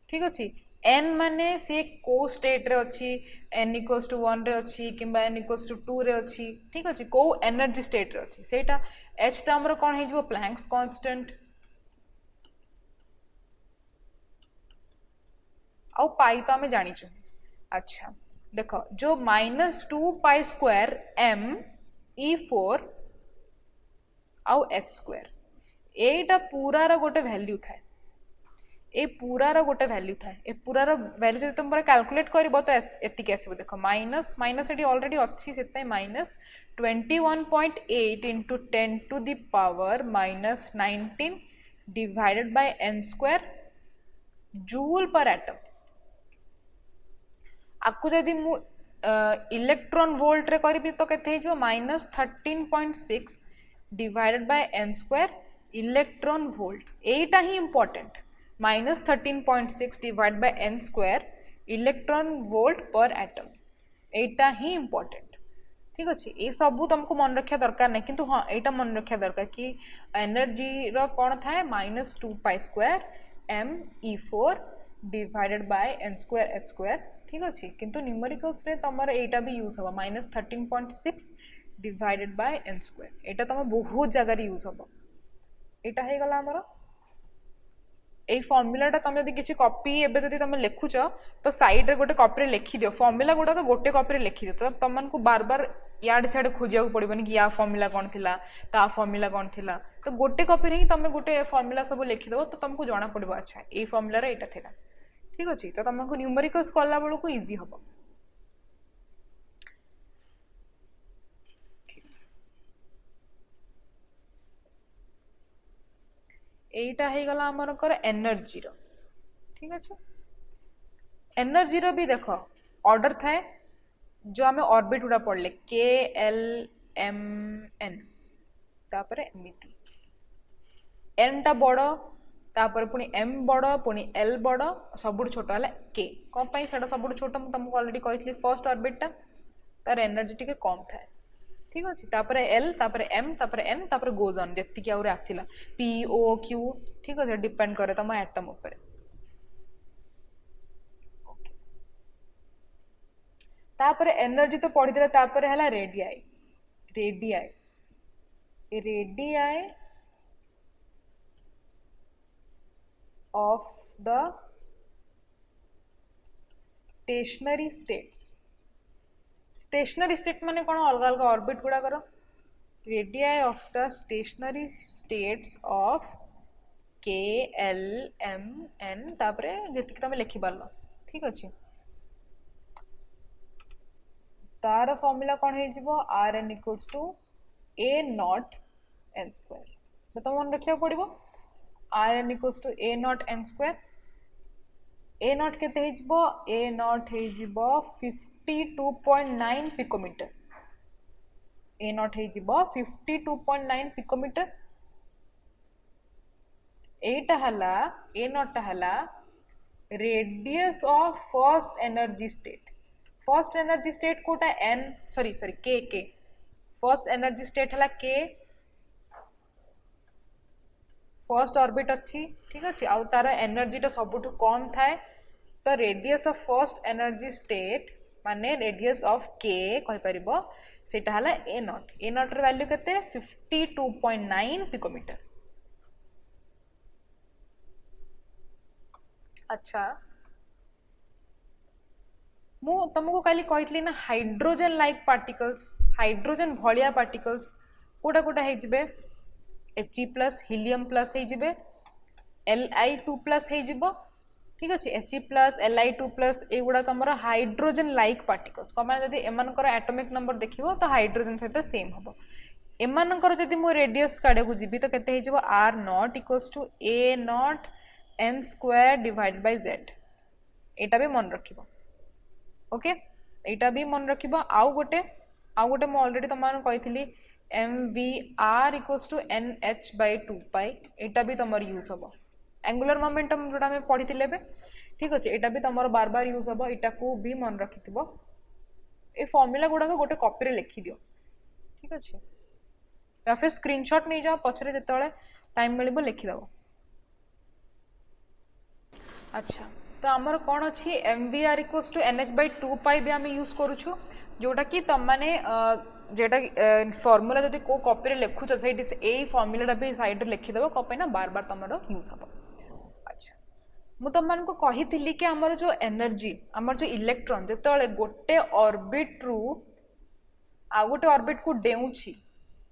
ठीक अच्छे n माने से को स्टेट रे अच्छी n इक्वल्स टू 1 रे अच्छी किंबा n इक्वल्स टू 2 रे अच्छी ठीक अच्छे को एनर्जी स्टेट रे अच्छी सेटा h टा हमर कोन है जीवो प्लैंक्स कांस्टेंट आउ पाई तो हमें जानी छु अच्छा देखो जो -2 पाई स्क्वायर me4 आउ h स्क्वायर एटा पूरा रा गोटे वैल्यू थाए ए पूरार गोटे वैल्यू थाए ए पूरार वैल्यू जब तुम कैलकुलेट कर तो एतिक आसो देख माइनस माइनस ये ऑलरेडी अच्छी से minus 21.8 into 10 to the power minus 19 divided by n square joule per atom आपको जदि मु इलेक्ट्रॉन वोल्ट रे करी तो केते हो minus 13.6 divided by n square electron volt एटा ही important minus 13.6 divide by n square electron volt पर एटम एटा ही इंपॉर्टेंट ठीक अच्छे ये सब तुमको मन रखा दरकार नहीं किंतु हाँ यहाँ मन रखा दरकार कि एनर्जी रो कौन थाए minus 2 square me4 divided by n square h square ठीक अच्छे किंतु न्यूमेरिकल्स रे तमर एटा भी यूज होबा minus 13.6 divided by n square एटा तुम बहुत जगह यूज होबा एटा हे गला हमर এই ফর্মুলাটা তুমি যদি কিছু কপি এবে যদি তুমি লিখুছ তো সাইড রে গোটে কপি রে লিখি দিও ফর্মুলা গুড়া তো গোটে কপি রে লিখি দিও তো তোমাকে বার বার ইয়াড়ে সিয়াড়ে খোঁজিବାକୁ পড়িবনি कि या ফর্মুলা কোন थिला ता ফর্মুলা কোন थिला तो गोटे कॉपी रे ही तुम गोटे फॉर्मूला सब लिखि देबो तो तुमको जाना पड़िबो अच्छा ए फॉर्मूला रे एटा थिला ठीक अछि तो तुमको न्यूमेरिकल्स करला बेलू को इजी हबो एटा हे गला हमर कर एनर्जी रो ठीक अछि एनर्जी रो भी देखो ऑर्डर थाए जो हमें ऑर्बिट उडा पड़ले के एल एम एन तापर एमिति एन टा बड़ो तापर पुनी एम बड़ो पुनी एल बड़ो सबुठ छोट हला के कोन पई सेटा सबुठ छोट हम तुमको ऑलरेडी कहितली फर्स्ट ऑर्बिट टा तार एनर्जी टिके कम थाए ठीक अच्छे तापर एल तापर एम तापर एन तापर गोज ऑन जत्ती कि आउरे आसिला पी ओ क्यू ठीक अच्छे डिपेंड करे तुम एटम ऊपर तापर एनर्जी तो पढ़ी देला तापर हला radii radii radii of the stationery states stationery state माने कौन अलग अलग ऑर्बिट गुड़ा करो radii of the stationery states of के एल एम एन तापरे जेतिक तुम लिखि पारलो ठीक अच्छे तार फॉर्मूला कौन है जीवो r n equals to a naught n square तो तुम मन रखिया पड़िबो r n equals to a naught n square a naught केते है जीवो ए नॉट है जीवो 52.9 पिकोमीटर ए नॉट है जीवो 52.9 पिकोमीटर एटा हला ए नॉट हला radius of first energy state कोटा एन सॉरी के फर्स्ट एनर्जी स्टेट हला के फर्स्ट ऑर्बिट अच्छी ठीक अच्छे आउ तार एनर्जी टा सबुठु कम थाए तो radius of first energy state माने रेडियस ऑफ के कहि परिबो सेटा हला ए नॉट र वैल्यू केते 52.9 पिकोमीटर अच्छा मु तुमको काली कहितली ना हाइड्रोजन लाइक पार्टिकल्स हाइड्रोजन भलिया पार्टिकल्स कोटा कोटा हे जिबे He+ हीलियम प्लस हे जिबे Li2+ हे जिबो ठीक अच्छे He+ Li2+ एगुड़ा तुम हाइड्रोजन लाइक पार्टिकल्स कम जदि एमानकर एटॉमिक नंबर देखिबो तो हाइड्रोजन सहित सेम हबो एमानकर जदि मो रेडियस काढे को जिबी तो केते हे जिबो r0 equals to a0 n square divided by z एटा भी मन रखिबो ओके एटा भी मन रखिबो आउ गोटे मो ऑलरेडी तुमन कहितली mvr इक्वल्स टू nh/2π एटा भी तुम यूज हबो एंगुलर मोमेंटम जोटा हमें पढ़ी बे ठीक अच्छे एटा भी तुम बार बार यूज हम एटा को भी मन रखि ए फॉर्मूला गुड़ाक गोटे कॉपी रे लिखि दियो ठीक अच्छे या फिर स्क्रीनशॉट नहीं जाओ पछरे जेतले टाइम मिलिबो लिखिदेव अच्छा तो आमर कौन अच्छी mvr इक्वल्स टू nh/2π भी आम यूज करूँ जोटा कि तुम मैंने जेटा फॉर्मूला जब को कॉपी रे लिखुच से फॉर्मूला भी साइड रे लिखिदेव कॉपी ना बार बार तुम यूज हम अच्छा मु तुमको कही कि आमर जो एनर्जी आमर जो इलेक्ट्रॉन जो गोटे ऑर्बिट रु आ गोटे ऑर्बिट को डेउछि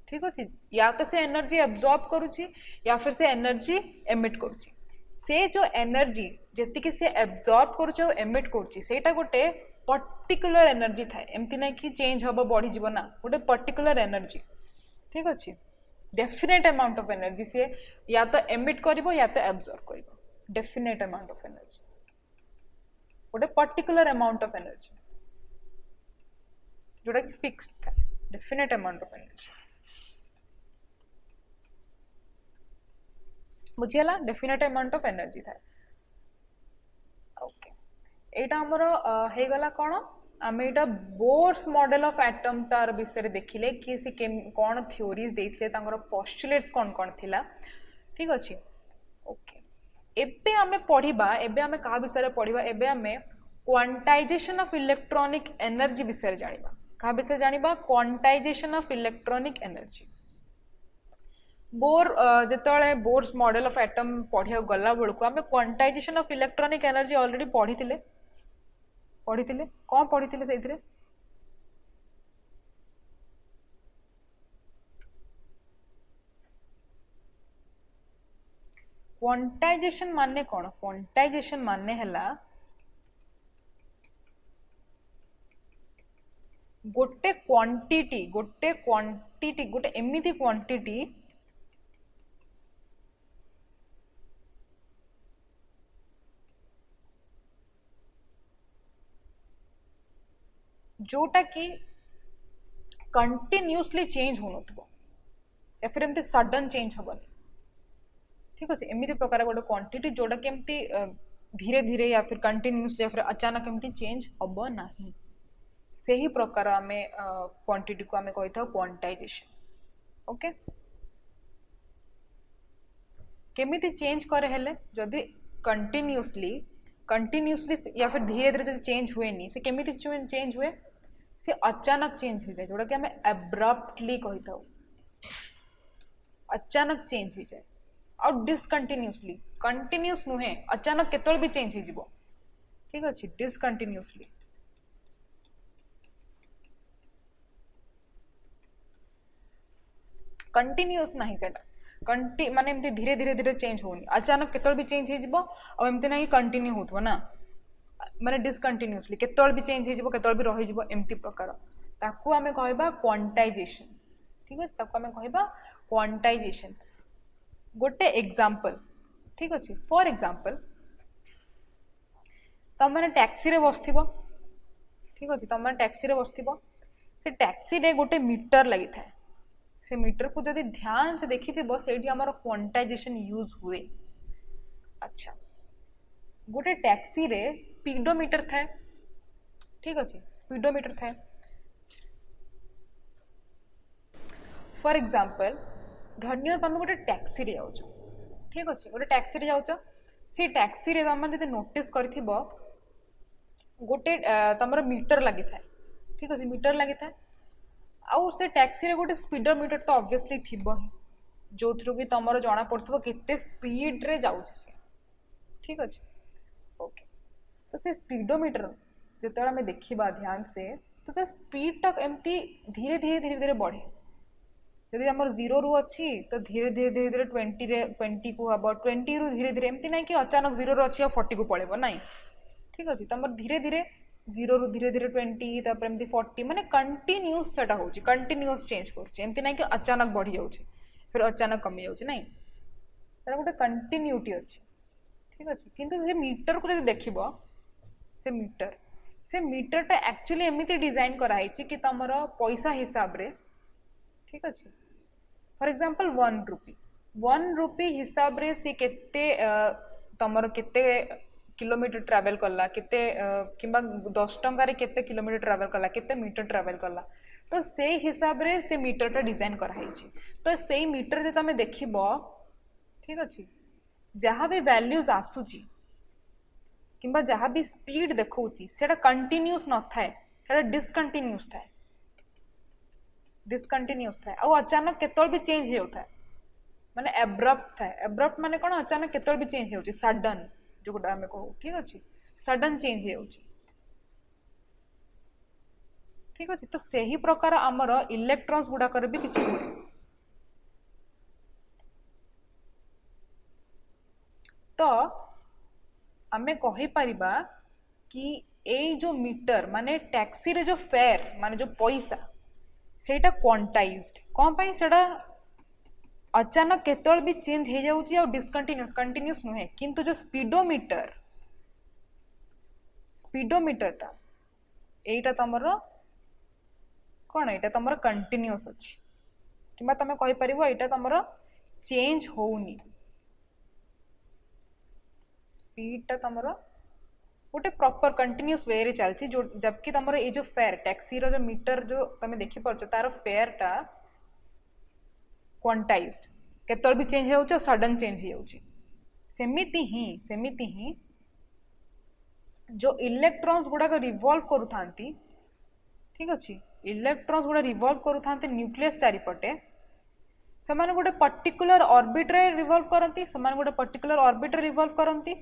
ठीक अच्छे या तो से एनर्जी एब्जॉर्ब करुछि या फिर से एनर्जी एमिट करुछि से जो एनर्जी जेतिकी से एब्जॉर्ब करुचे और एमिट करुचे सेटा गोटे पर्टिकुलर एनर्जी थाए एमती ना कि चेंज हम बढ़ी जीव ना गोटे पर्टिकुलर एनर्जी ठीक अच्छे डेफिनेट अमाउंट ऑफ एनर्जी से या तो एमिट करिवो या तो एब्जॉर्ब करिवो डेफिनेट अमाउंट ऑफ एनर्जी गोटे पर्टिकुलर अमाउंट ऑफ एनर्जी जोटा कि फिक्स्ड थाए डेफिनेट अमाउंट ऑफ एनर्जी बुझीगला डेफिनेट अमाउंट ऑफ एनर्जी थाए ओके एटा हमर हे गला कोन आम एटा बोर्स मॉडल ऑफ एटम तार विषय देखिले कि से कौन थ्योरीज देथिले तांगर पोस्टुलेट्स कौन कौन थिला ठीक अछि ओके एबे आमे पढिबा एबे आमे का विषय पढिबा एबे आमे क्वांटाइजेशन ऑफ इलेक्ट्रॉनिक एनर्जी विषय जानिबा का विषय जानिबा quantization of electronic energy Bohr जेतले बोर्स मॉडल ऑफ एटम पढिया गला बेलको आमे quantization of electronic energy already पढितिले कौन पढ़ी से क्वांटाइजेशन माने कौन क्वांटाइजेशन माने हला गोटे क्वांटिटी गोटे एमिति क्वांटिटी जोटा कि कंटिन्यूअसली चेंज हो या फिर एमती सडन चेंज हेनी ठीक अच्छे एमती प्रकार गोटे क्वांटिटी जोटा कि एमती धीरे धीरे या फिर कंटिन्यूअसली या फिर अचानक एमती चेंज हम ना से ही प्रकार आम क्वांटिटी को आम कही था क्वांटाइजेशन ओके केमिति चेंज करे हेले जदि कंटिन्यूअसली या फिर धीरे धीरे जो चेंज हुए नहीं से केमिति चेंज हुए से अचानक चेंज हो जाए जोटा कि आम एब्रप्टली कही था अचानक चेंज हो जाए और डिसकंटिन्यूअसली कंटिन्यूअस नुहे अचानक केतल भी चेंज हो ठीक अच्छे डिसकंटिन्यूअसली कंटिन्यूअस नहीं सेटा माने एमती धीरे धीरे धीरे चेंज होनी अचानक केतल भी चेंज हो और एमती ना कंटिन्यू होथबो ना माने डिसकंटिन्यूअसली केतल भी चेंज हो केतल भी रही जिवो एमती प्रकार ताकू आमे कहबा क्वांटाइजेशन ठीक है ताकू आमे कहबा क्वांटाइजेशन गोटे एग्जांपल ठीक अच्छे फॉर एग्जांपल तुम मैंने टैक्सी रे बसथिबो ठीक अच्छे तुम मैंने टैक्सी रे बसथिबो से टैक्सी रे गोटे मीटर लगी थाए से मीटर को जब ध्यान से देखी से क्वांटाइजेशन यूज हुए अच्छा गोटे टैक्सी रे स्पीडोमीटर था ठीक अच्छे स्पीडोमीटर था फॉर एग्जांपल धन्य तुम गोटे टैक्सी रे जाउछ ठीक अच्छे गोटे टैक्सी रे जाउछ से टैक्सी रे तुम जब नोटिस करथिबो गोटे तुम मीटर लगी था ठीक अच्छे मीटर लगी था आउ से टैक्सी रे गोटे स्पीडोमीटर तो ऑब्वियसली थिबो ही जो थ्रू कि तुमर जना पड़थबो केते स्पीड रे जाउछ से ठीक अच्छे ओके तो से स्पीडोमीटर जेतला में देखिबा ध्यान से तो स्पीड तक एमती धीरे धीरे धीरे धीरे बढ़े यदि आमर 0 रु अच्छी तो धीरे धीरे धीरे धीरे 20 को हम 20 रु धीरे धीरे एमती ना कि अचानक 0 रु अच्छी 40 को पड़ेबो ना ठीक अच्छे तुम धीरे धीरे 0 रु धीरे धीरे 20 तापर एमती 40 माने कंटिन्यूअस सेटा होची कंटिन्यूअस चेंज करछि एमती ना कि अचानक बढ़ी जाउछि फिर अचानक कमी जाउछि नहीं तार गोटे कंटिन्यूटी अछि ठीक अच्छे किंतु से मीटर को जब देखिबो से मीटरटा एक्चुअली एमती डिजाइन कराई कि तुमर पैसा हिसाब रे ठीक अच्छे फॉर एग्जांपल 1 रुपी हिसाब रे से केते तुमर केते किलोमीटर ट्रैवल कला केते किंबा 10 टंका रे केते किलोमीटर ट्रैवल कला केते मीटर ट्रैवल कला तो से हिसाब रे से मीटरटा डिजाइन कराई तो से मीटर जे तुम देखिबो ठीक अच्छे जहाँ भी वैल्यूज आसूची किंबा जहाँ भी स्पीड देखौची सेटा कंटिन्यूअस न थाए सेटा डिसकंटिन्यूअस थाए आ अचानक केतल भी चेंज हो थाए माने एब्रप्ट थाए एब्रप्ट माने कोन अचानक केतल भी चेंज होची सडन जो गोटा हमें कहू ठीक अच्छे सडन चेंज होची ठीक अच्छे तो सही प्रकार आमर इलेक्ट्रॉन्स गुड़ाकर भी किसी हुए तो आमे कहि परिबा कि ए जो मीटर माने टैक्सी रे जो फेयर माने जो पैसा सेटा क्वांटाइज्ड कौन पाई सेटा अचानक केतल भी चेंज हो जाउची और डिसकंटिन्यूअस कंटिन्यूअस नुहे किंतु जो स्पीडोमीटर टा एटा तमरो कौन एटा तमरो कंटिन्यूअस अछि किबा तमे कहि परिबो एटा तमरो चेंज होउनी स्पीड टा तमरो गोटे प्रॉपर कंटिन्यूअस वे रे चलची जो जबकि तमरो ए जो फेयर टैक्सी रो जो मीटर जो तमे देखि परछो तार फेयर टा क्वांटाइज्ड केतल भी चेंज हो सडन चेंज हो सेमिति ही जो इलेक्ट्रॉन्स गुडा को रिवॉल्व करूथांती ठीक अच्छे इलेक्ट्रॉन्स गुडा रिवॉल्व करूथांती न्यूक्लियस चारिपटे समान गोटे पर्टिकुलर ऑर्बिट रे रिवॉल्व करंती समान गोटे पर्टिकुलर ऑर्बिट रे रिवॉल्व करंती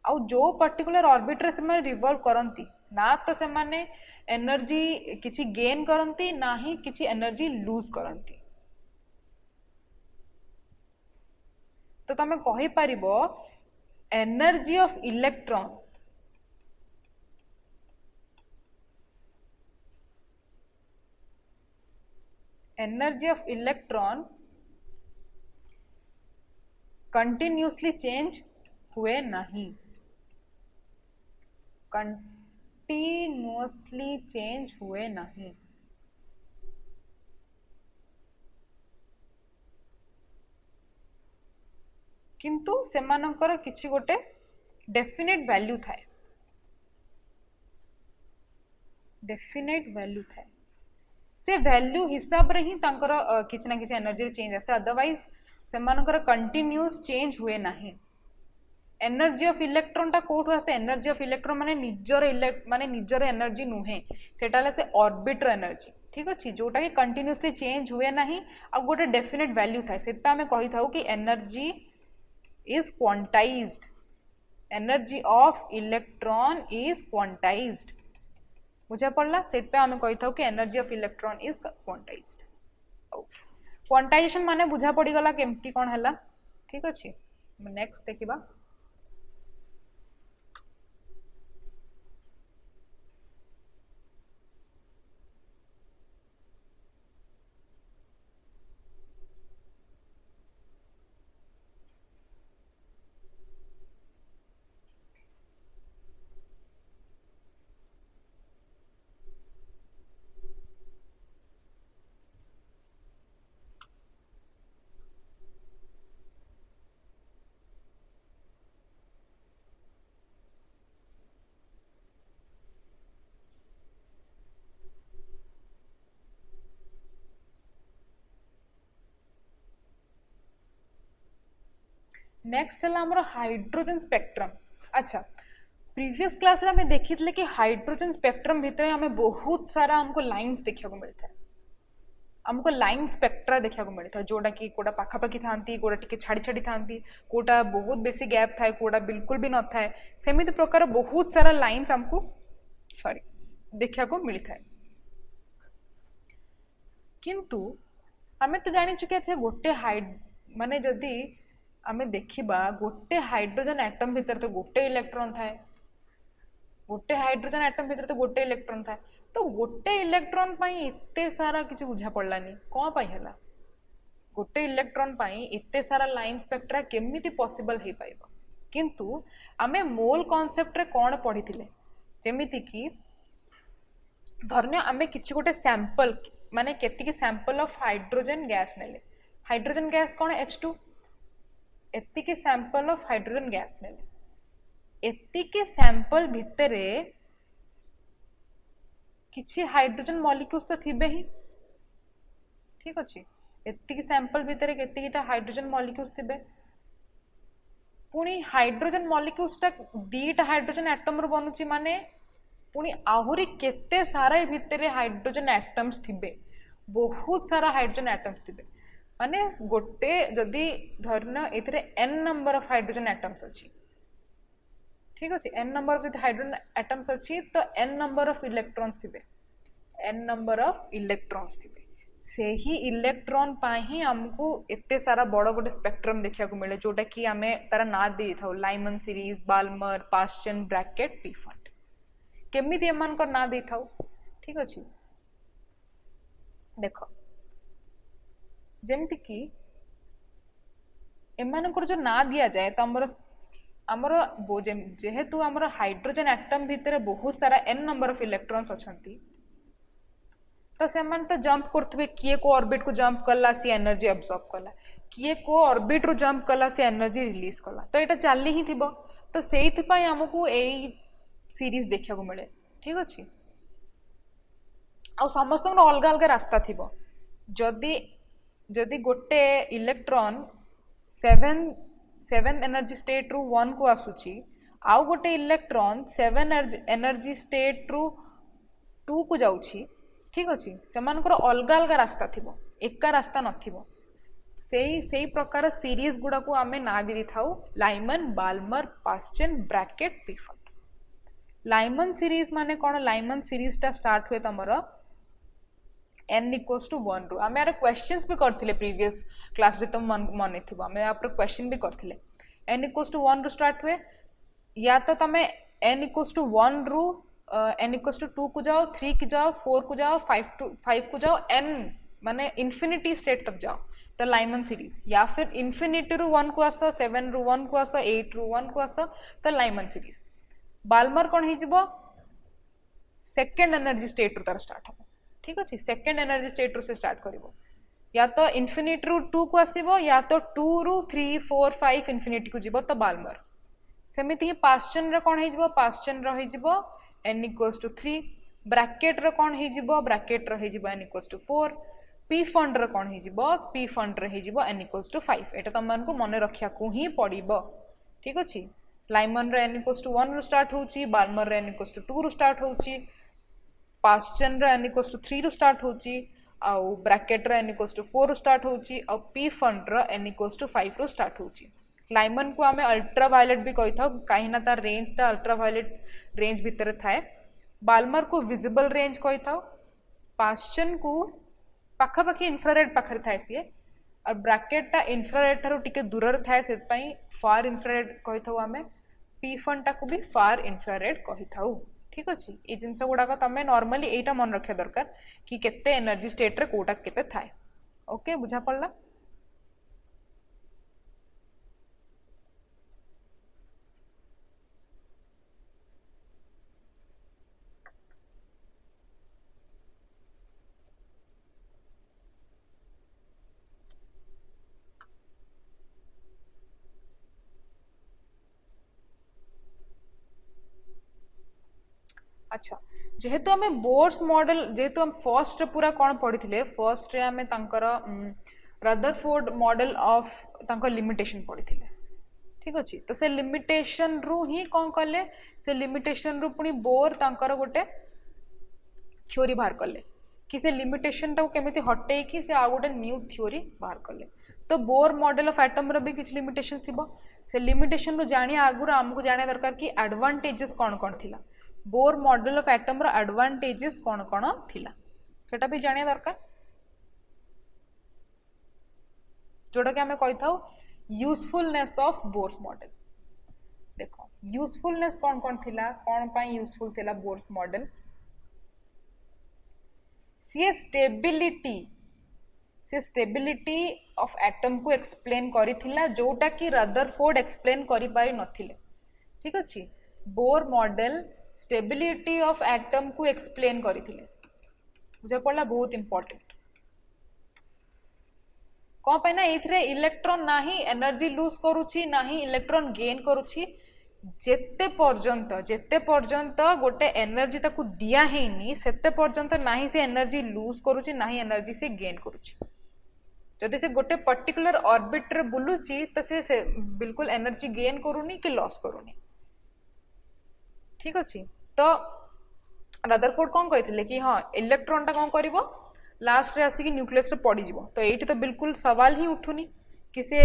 आउ जो पर्टिकुलर ऑर्बिट रे समान रिवॉल्व करंती ना तो समान एनर्जी किछि गेन करंती ना ही किछि एनर्जी लूज करंती तो तमे कहि परिबो energy of electron continuously change हुए नहीं कंटिन्यूअसली चेंज हुए नहीं किंतु सेमानंकर किछि गोटे डेफिनेट वैल्यू थाए से वैल्यू हिसाब रे ही तांकर किछि ना किछि एनर्जी चेंज आसे अदरवाइज सेमानंकर कंटिन्यूअस चेंज हुए नहीं एनर्जी ऑफ इलेक्ट्रॉन टा कोठो आसे एनर्जी ऑफ इलेक्ट्रॉन माने निजर एनर्जी नुहे सेटा से ऑर्बिट रो एनर्जी ठीक अच्छे जोटा कि कंटिन्यूअसली चेंज हुए नहीं आ गोटे डेफिनेट वैल्यू थाए से आमे कहि थाउ कि energy is quantized energy of electron is quantized बुझा पड़ला से पे हमें कहि थाउ कि energy of electron is quantized okay quantization माने बुझा पड़ी गला केमती कोन हला ठीक अछि नेक्स्ट देखिबा नेक्स्ट है हमरो हाइड्रोजन स्पेक्ट्रम अच्छा प्रीवियस क्लास रे हमें देखितले कि हाइड्रोजन स्पेक्ट्रम भितर हमें बहुत सारा हमको लाइंस देखा मिलता है हमको लाइन स्पेक्ट्रा देखा मिलता है जोटा कि कोटा पाखापाखि थांती कोटा टिके छाड़ी छाड़ी थांती कोटा बहुत बेसी गैप थाए कोटा बिल्कुल भी न थाए सेमिति प्रकार बहुत सारा लाइंस हमको सॉरी देखा को मिलता है किंतु हमें तो जानी चुके अच्छे गोटे माने जदि आमे देखिबा गोटे हाइड्रोजन एटम भीतर तो गोटे इलेक्ट्रॉन थाए गोटे हाइड्रोजन एटम भीतर तो गोटे इलेक्ट्रॉन थाए तो गोटे इलेक्ट्रॉन पाई इत्ते सारा किछि बुझा पड़लानी कोन पाई हला गोटे इलेक्ट्रॉन पाई इत्ते सारा लाइन स्पेक्ट्रा केमिति पॉसिबल हे पाइबो किंतु आमे मोल कांसेप्ट रे कोन पढिथिले जेमिति कि धरने आमे किछि गोटे सैंपल माने केतिकी सैंपल ऑफ हाइड्रोजन गैस नेले हाइड्रोजन गैस कोन H2 एतिके सैंपल ऑफ हाइड्रोजन गैस नेले एतिके सैंपल भितरे किछि हाइड्रोजन मॉलिक्यूल्स तो थिबे ही ठीक अछि एतिके सैंपल भितरे केतिकीटा हाइड्रोजन मॉलिक्यूल्स थिबे पुनी हाइड्रोजन मॉलिक्यूल्स टा दीटा हाइड्रोजन एटम रो बनुची माने पुनी आहुरी केते सारा भितरे हाइड्रोजन एटम्स थिबे बहुत सारा हाइड्रोजन एटम्स थिबे माने गोटे जदि धरना एथरे n number of hydrogen atoms अछि ठीक अछि n number of hydrogen atoms अछि तो n नंबर ऑफ इलेक्ट्रॉन्स थिबे n नंबर ऑफ इलेक्ट्रॉन्स थिबे से ही इलेक्ट्रॉन पाई ही हमको एते सारा बड़ गोटे स्पेक्ट्रम देखा मिले जोटा कि आम तार ना दे था Lyman series Balmer Paschen Brackett Pfund केमिति एमान को ना दे था ठीक अच्छे देख जमती कि एमानकर जो ना दिया जाए तो आमर जेहेतु आमर हाइड्रोजन एटम भितर बहुत सारा n नंबर ऑफ इलेक्ट्रॉन्स अछंती तो से तो जंप करथबे किए को ऑर्बिट को जंप कला सी एनर्जी अब्सॉर्ब कला किए को ऑर्बिट रो जंप कला सी एनर्जी रिलीज कला तो एटा चली ही थिबो तो सेइथ पई हमकु एई सीरीज देखा को मिले ठीक अछि आ समस्त अलग अलग रास्ता थिबो जदि जदि गोटे इलेक्ट्रॉन 7 एनर्जी स्टेट रु 1 को आसुची आउ गोटे इलेक्ट्रॉन 7 एनर्जी स्टेट रु 2 को जाउची ठीक अच्छे से अलग अलग रास्ता थी एका रास्ता नथिबो से प्रकार सीरीज गुड़ा को आमे ना दे था Lyman Balmer Paschen Brackett Pfund Lyman series माने कौन लाइमन सीरीज टा स्टार्ट हुए तुम n इक्वल्स टू 1 रु आम यार क्वेश्चंस भी करथिले प्रीवियस क्लास रे तुम मन थी आम यार क्वेश्चन भी करथिले n इक्वल्स टू 1 रु स्टार्ट हुए या तो तमे n इक्वल्स टू 1 रु n इक्वल्स टू 2 को जाओ 3 को जाओ 4 को जाओ 5 को जाओ n माने इन्फिनिटी स्टेट तक जाओ तो लाइमन सीरीज या फिर इन्फिनिटी रु 1 को आस 7 रु 1 को आस 8 रु 1 को आस तो लाइमन सीरीज बाल्मर कौन हो सेकेंड एनर्जी स्टेट रु तार स्टार्ट हो ठीक अच्छे सेकेंड एनर्जी स्टेट रु से स्टार्ट करिवो या तो इन्फिनिटी रु 2 को आसीबो या तो 2 रु 3 4 5 इन्फिनिटी को जीवो तो बाल्मर सेमिति ही पास्चन रे कौन हो पास्चन रही जीवो n इक्वल्स टू 3 ब्रैकेट रे कौन हो ब्रैकेट रही जीवो n इक्वल्स टू 4 पी फंड रे कौन हो पी फंड रही जीवो n इक्वल्स टू 5 एटा तुम मानकु मन रखिया को ही पड़िबो ठीक अछि लाइमन रे n इक्वल्स टू 1 रु स्टार्ट होउची बाल्मर रे n इक्वल्स टू 2 रु स्टार्ट होउची पास्चन रे n इक्वल्स टू 3 रु स्टार्ट होउची आउ ब्रैकेट रे n इक्वल्स टू 4 रु स्टार्ट होउची आउ पी फंड रे n इक्वल्स टू 5 रु स्टार्ट होउची लाइमन को आमे अल्ट्रा वायलेट भी कही था कहीं ना तार रेंज टा अल्ट्रा वायलेट रेंज भितर थाए बाल्मर को विजिबल रेंज कही था पास्चन को पाखापाखि इन्फ्रारेड पाखरे थाए सी और ब्रैकेट टा इन्फ्रारेड ठारो टिके दूर थाए से फार इन्फ्रारेड कही था आमे पी फंड टा को भी फार इन्फ्रारेड कही था ठीक अच्छे ये जिनस गुड़ाक तुम नॉर्मली एटा मन रखा दरकार कि केते एनर्जी स्टेट रे कोटा केते थाए ओके बुझा पड़ला अच्छा जेहेतु आम बोर्स मॉडल जेहेतु हम फर्स्ट पूरा कौन पढ़ी थे फर्स्ट रे आम रदरफोर्ड मॉडल ऑफ तांकर लिमिटेशन पढ़ी थे ठीक अच्छे तो से लिमिटेशन रु ही कौन कले से लिमिटेशन रु पुनी बोर तांकर गोटे थ्योरी बाहर कले कि से लिमिटेशन टाको केमिति हटे कि से आ गोटे न्यू थ्योरी बाहर कले तो बोर मॉडल ऑफ एटम रो भी किछ लिमिटेशन थिबो से लिमिटेशन रु जानिया आगुरा हमको जानिया दरकार कि एडवांटेजेस कौन कौन थिला बोर मॉडल ऑफ एटम रो एडवांटेजेस कौन कौन थिला सेटा भी जानिया दरकार जोड़ा कि हमें कही था यूजफुलनेस ऑफ बोर्स मॉडल देखो यूजफुलनेस कौन कौन थिला कौन पाई यूजफुल थिला बोर्स मॉडल सी स्टेबिलिटी ऑफ एटम को एक्सप्लेन करिथिला जोटा कि रदरफोर्ड एक्सप्लेन करि पारि नथिले ठीक अछि Bohr model stability of atom को एक्सप्लेन करिथिले बुझा पड़ला बहुत इंपोर्टेंट कौन पे ना एथरे इलेक्ट्रॉन नाही एनर्जी लूज करूची नाही इलेक्ट्रॉन गेन करूची जेते पर्यंत गोटे एनर्जी ताकू दिया हेनी सेते पर्यंत नाही से एनर्जी लूज करूची नाही एनर्जी से गेन करूची जदि से गोटे पर्टिकुलर ऑर्बिट रे बुलुची तो से बिल्कुल एनर्जी गेन करूनी कि लॉस करूनी ठीक अच्छे तो रदरफोर्ड कौन कही कि हाँ इलेक्ट्रॉन टा कौन करिवो लास्ट रे आसिक न्यूक्लियस रे पड़ी जिवो तो एठी तो बिल्कुल सवाल ही उठुनी कि से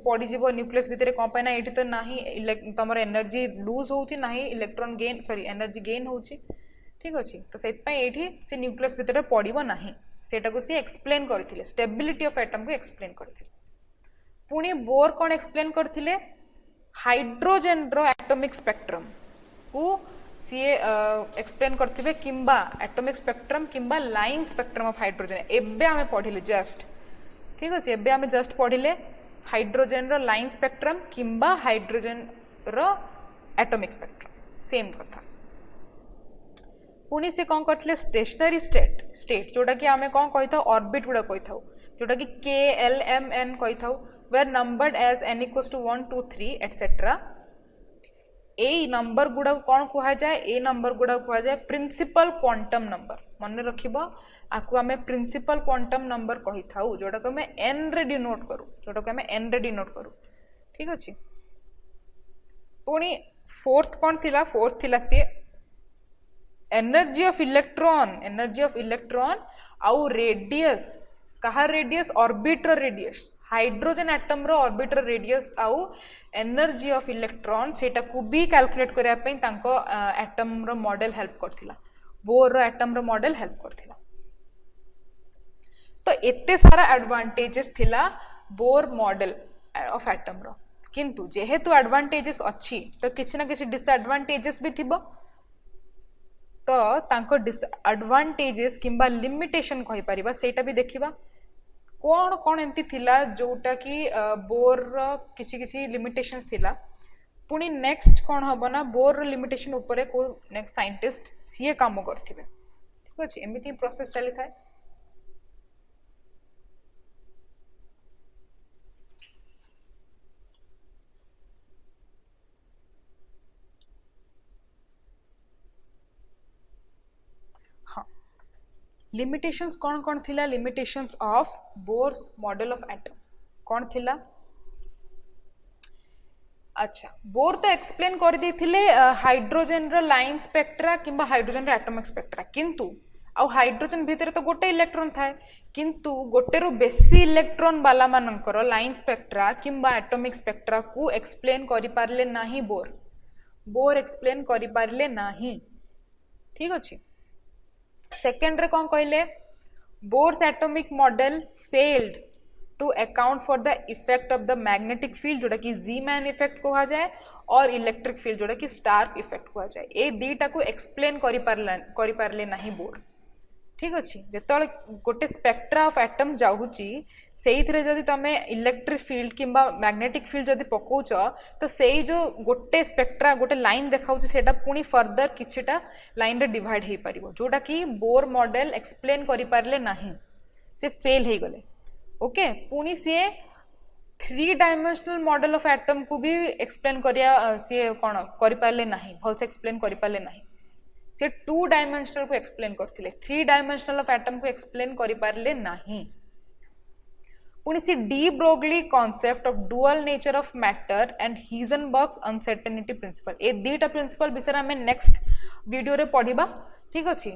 पड़ी जिवो न्यूक्लियस भितर कौन पे ना एठी तो नाही तमर एनर्जी लूज होउची नाही electron gain sorry energy gain होउची ठीक अच्छे तो सेत पई एठी से न्यूक्लियस भितर पड़िबो नाही सेटा को सी एक्सप्लेन करथिले स्टेबिलिटी ऑफ एटम को एक्सप्लेन करथिले पुणी बोर कौन एक्सप्लेन करथिले हाइड्रोजन रो एटॉमिक स्पेक्ट्रम को सी एक्सप्लेन करथिबे किंबा एटॉमिक स्पेक्ट्रम किंबा लाइन स्पेक्ट्रम ऑफ हाइड्रोजन एबे आमे पढिले जस्ट ठीक अछि एबे आमे जस्ट पढिले हाइड्रोजन रो लाइन स्पेक्ट्रम किंबा हाइड्रोजन रो एटॉमिक स्पेक्ट्रम सेम कथा पुणी से कौन करथिले स्टेशनरी स्टेट जोटा कि आमे कौन कहि था ऑर्बिट गुडा कहि था जोटा कि k l m n कहि था were numbered as n equals to 1 2 3 etc A number गुडा कौन कहा जाए ए नंबर गुडा कहा जाए प्रिंसिपल क्वांटम नंबर मन रखिबो आकु आमे प्रिंसिपल क्वांटम नंबर कहि थाउ जोटा को मैं n रे डिनोट करू जोटा को मैं n रे डिनोट करू ठीक अछि पुणी फोर्थ कौन थिला फोर्थ थिला से एनर्जी ऑफ इलेक्ट्रॉन आउ रेडियस कहा रेडियस ऑर्बिटर रेडियस हाइड्रोजन एटम रो ऑर्बिटर रेडियस आउ एनर्जी ऑफ इलेक्ट्रॉन सेटा को भी कैलकुलेट करिया पई तांको एटम रो मॉडल हेल्प करथिला बोर रो एटम रो मॉडल हेल्प करथिला तो एते सारा एडवांटेजेस थिला बोर मॉडल ऑफ एटम रो किंतु जेहेतु एडवांटेजेस अच्छी तो किछि ना किछि डिसएडवांटेजेस भी थिबो तो तांको डिसएडवांटेजेस किंबा लिमिटेशन कहि परिबा सेटा भी देखिबा कौन कौन एमती थिला जोटा कि बोर किछि किछि लिमिटेशंस थिला पुणी नेक्स्ट कौन हबो ना बोर लिमिटेशन ऊपर को नेक्स्ट साइंटिस्ट सीए काम करथिबे ठीक अछि एमिति प्रोसेस चली थाए लिमिटेशंस कौन कौन थिला limitations of Bohr's model of atom कौन थिला अच्छा बोर तो एक्सप्लेन कर दी थिले हाइड्रोजन रो लाइन स्पेक्ट्रा किंबा हाइड्रोजन रो एटॉमिक स्पेक्ट्रा किंतु आ हाइड्रोजन भीतर तो गोटे इलेक्ट्रॉन थाए किंतु गोटे रो बेसी इलेक्ट्रॉन वाला मानकर लाइन स्पेक्ट्रा किंबा एटॉमिक स्पेक्ट्रा को एक्सप्लेन करि पारले नाही बोर एक्सप्लेन करि पारले नाही ठीक अछि सेकेंड रे कौन कहले Bohr's atomic model failed to account for the effect of the magnetic field जोटा कि जी मैन इफेक्ट कहा जाए और इलेक्ट्रिक फील्ड जोटा कि स्टार्क इफेक्ट कहा जाए ए दीटा को एक्सप्लेन करि पारले नाही बोर ठीक अछि जेतले गोटे स्पेक्ट्रा ऑफ एटम जाउची सेइथरे जदी तमे इलेक्ट्रिक फील्ड किंबा मैग्नेटिक फील्ड जदी पकोच तो सेई जो गोटे स्पेक्ट्रा गोटे लाइन देखाउची सेटा पुनी फर्दर किछिटा लाइन रे डिवाइड हे परिबो जोटा कि बोर मॉडल एक्सप्लेन करि पारले नाही से फेल हे गले ओके पुनी से 3 डायमेंशनल मॉडल ऑफ एटम को भी एक्सप्लेन करिया से कोन करि पारले नाही भल से एक्सप्लेन करि पारले नाही से 2 डायमेंशनल को एक्सप्लेन करथिले 3 डायमेंशनल ऑफ एटम को एक्सप्लेन करि पारले नाही पुणी से de Broglie concept of dual nature of matter and Heisenberg's uncertainty principle ए दीटा प्रिंसिपल विषय में नेक्स्ट वीडियो रे पढिबा ठीक अछि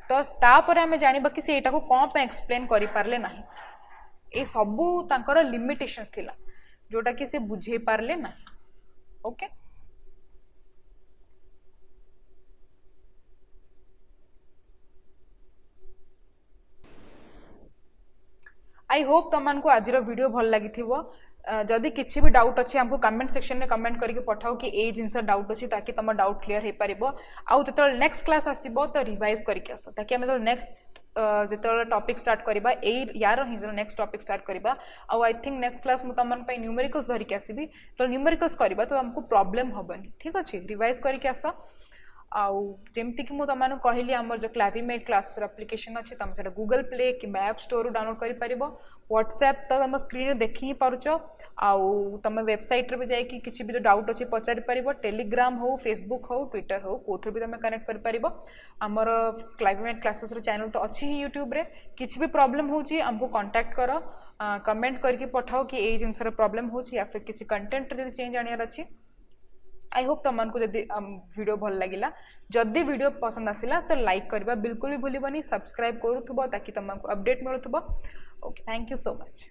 तो तापर हमें जानिबा कि से एटा को कोन पे एक्सप्लेन करि पारले नाही ए सबु तांकर लिमिटेशंस थिला जोटा कि से बुझे पारले नाही ओके आई होप तुम को आज वीडियो भल लगी जदि किसी भी डाउट अच्छी हमको कमेंट सेक्शन में कमेंट करके पठाओ कि ए जिनस डाउट अच्छी ताकि तुम डाउट क्लीयर हो पार आउ जो नेक्स्ट क्लास आसो तो रिवाइज करके आस ताकि आम नेक्स्ट जो टॉपिक स्टार्ट करवा यार ही नेक्स्ट टॉपिक स्टार्ट करवा आई थिंक नेक्स्ट क्लास मुझे तुम न्यूमेरिकल्स धरिकी आसबि तो न्यूमेरिकल्स करवा तो हमको प्रॉब्लम हेनी ठीक अच्छे रिवाइज करके आस आउ जमती कि मुझे तुमको कहली आमर जो क्लाविमेट क्लास एप्लिकेशन अच्छे तुम से गूगल प्ले कि ऐप स्टोर डाउनलोड कर पार व्हाट्सएप तो तुम स्क्रीन देखी ही पारुच आउ तुम वेबसाइट रे भी जाकि किसी भी जो डाउट अच्छे पचारि पार टेलीग्राम हो फेसबुक हो ट्विटर हो कौन भी तुम कनेक्ट कर पार आमर क्लाविमेट क्लासेस चैनल तो अच्छी ही यूट्यूब रे किसी भी प्रॉब्लम होची हमको कांटेक्ट कर कमेंट करके पठाओ कि ये जिनस प्रॉब्लम होची या फिर किसी कंटेंट रे चेंज आनियार अच्छी आई होप तुमको जब वीडियो भल लगिला जदि वीडियो पसंद आसिला तो लाइक करवा बिल्कुल भी भूलबनी सब्सक्राइब करूथबो ताकि तुमको अपडेट मिलुथबो okay thank you so much.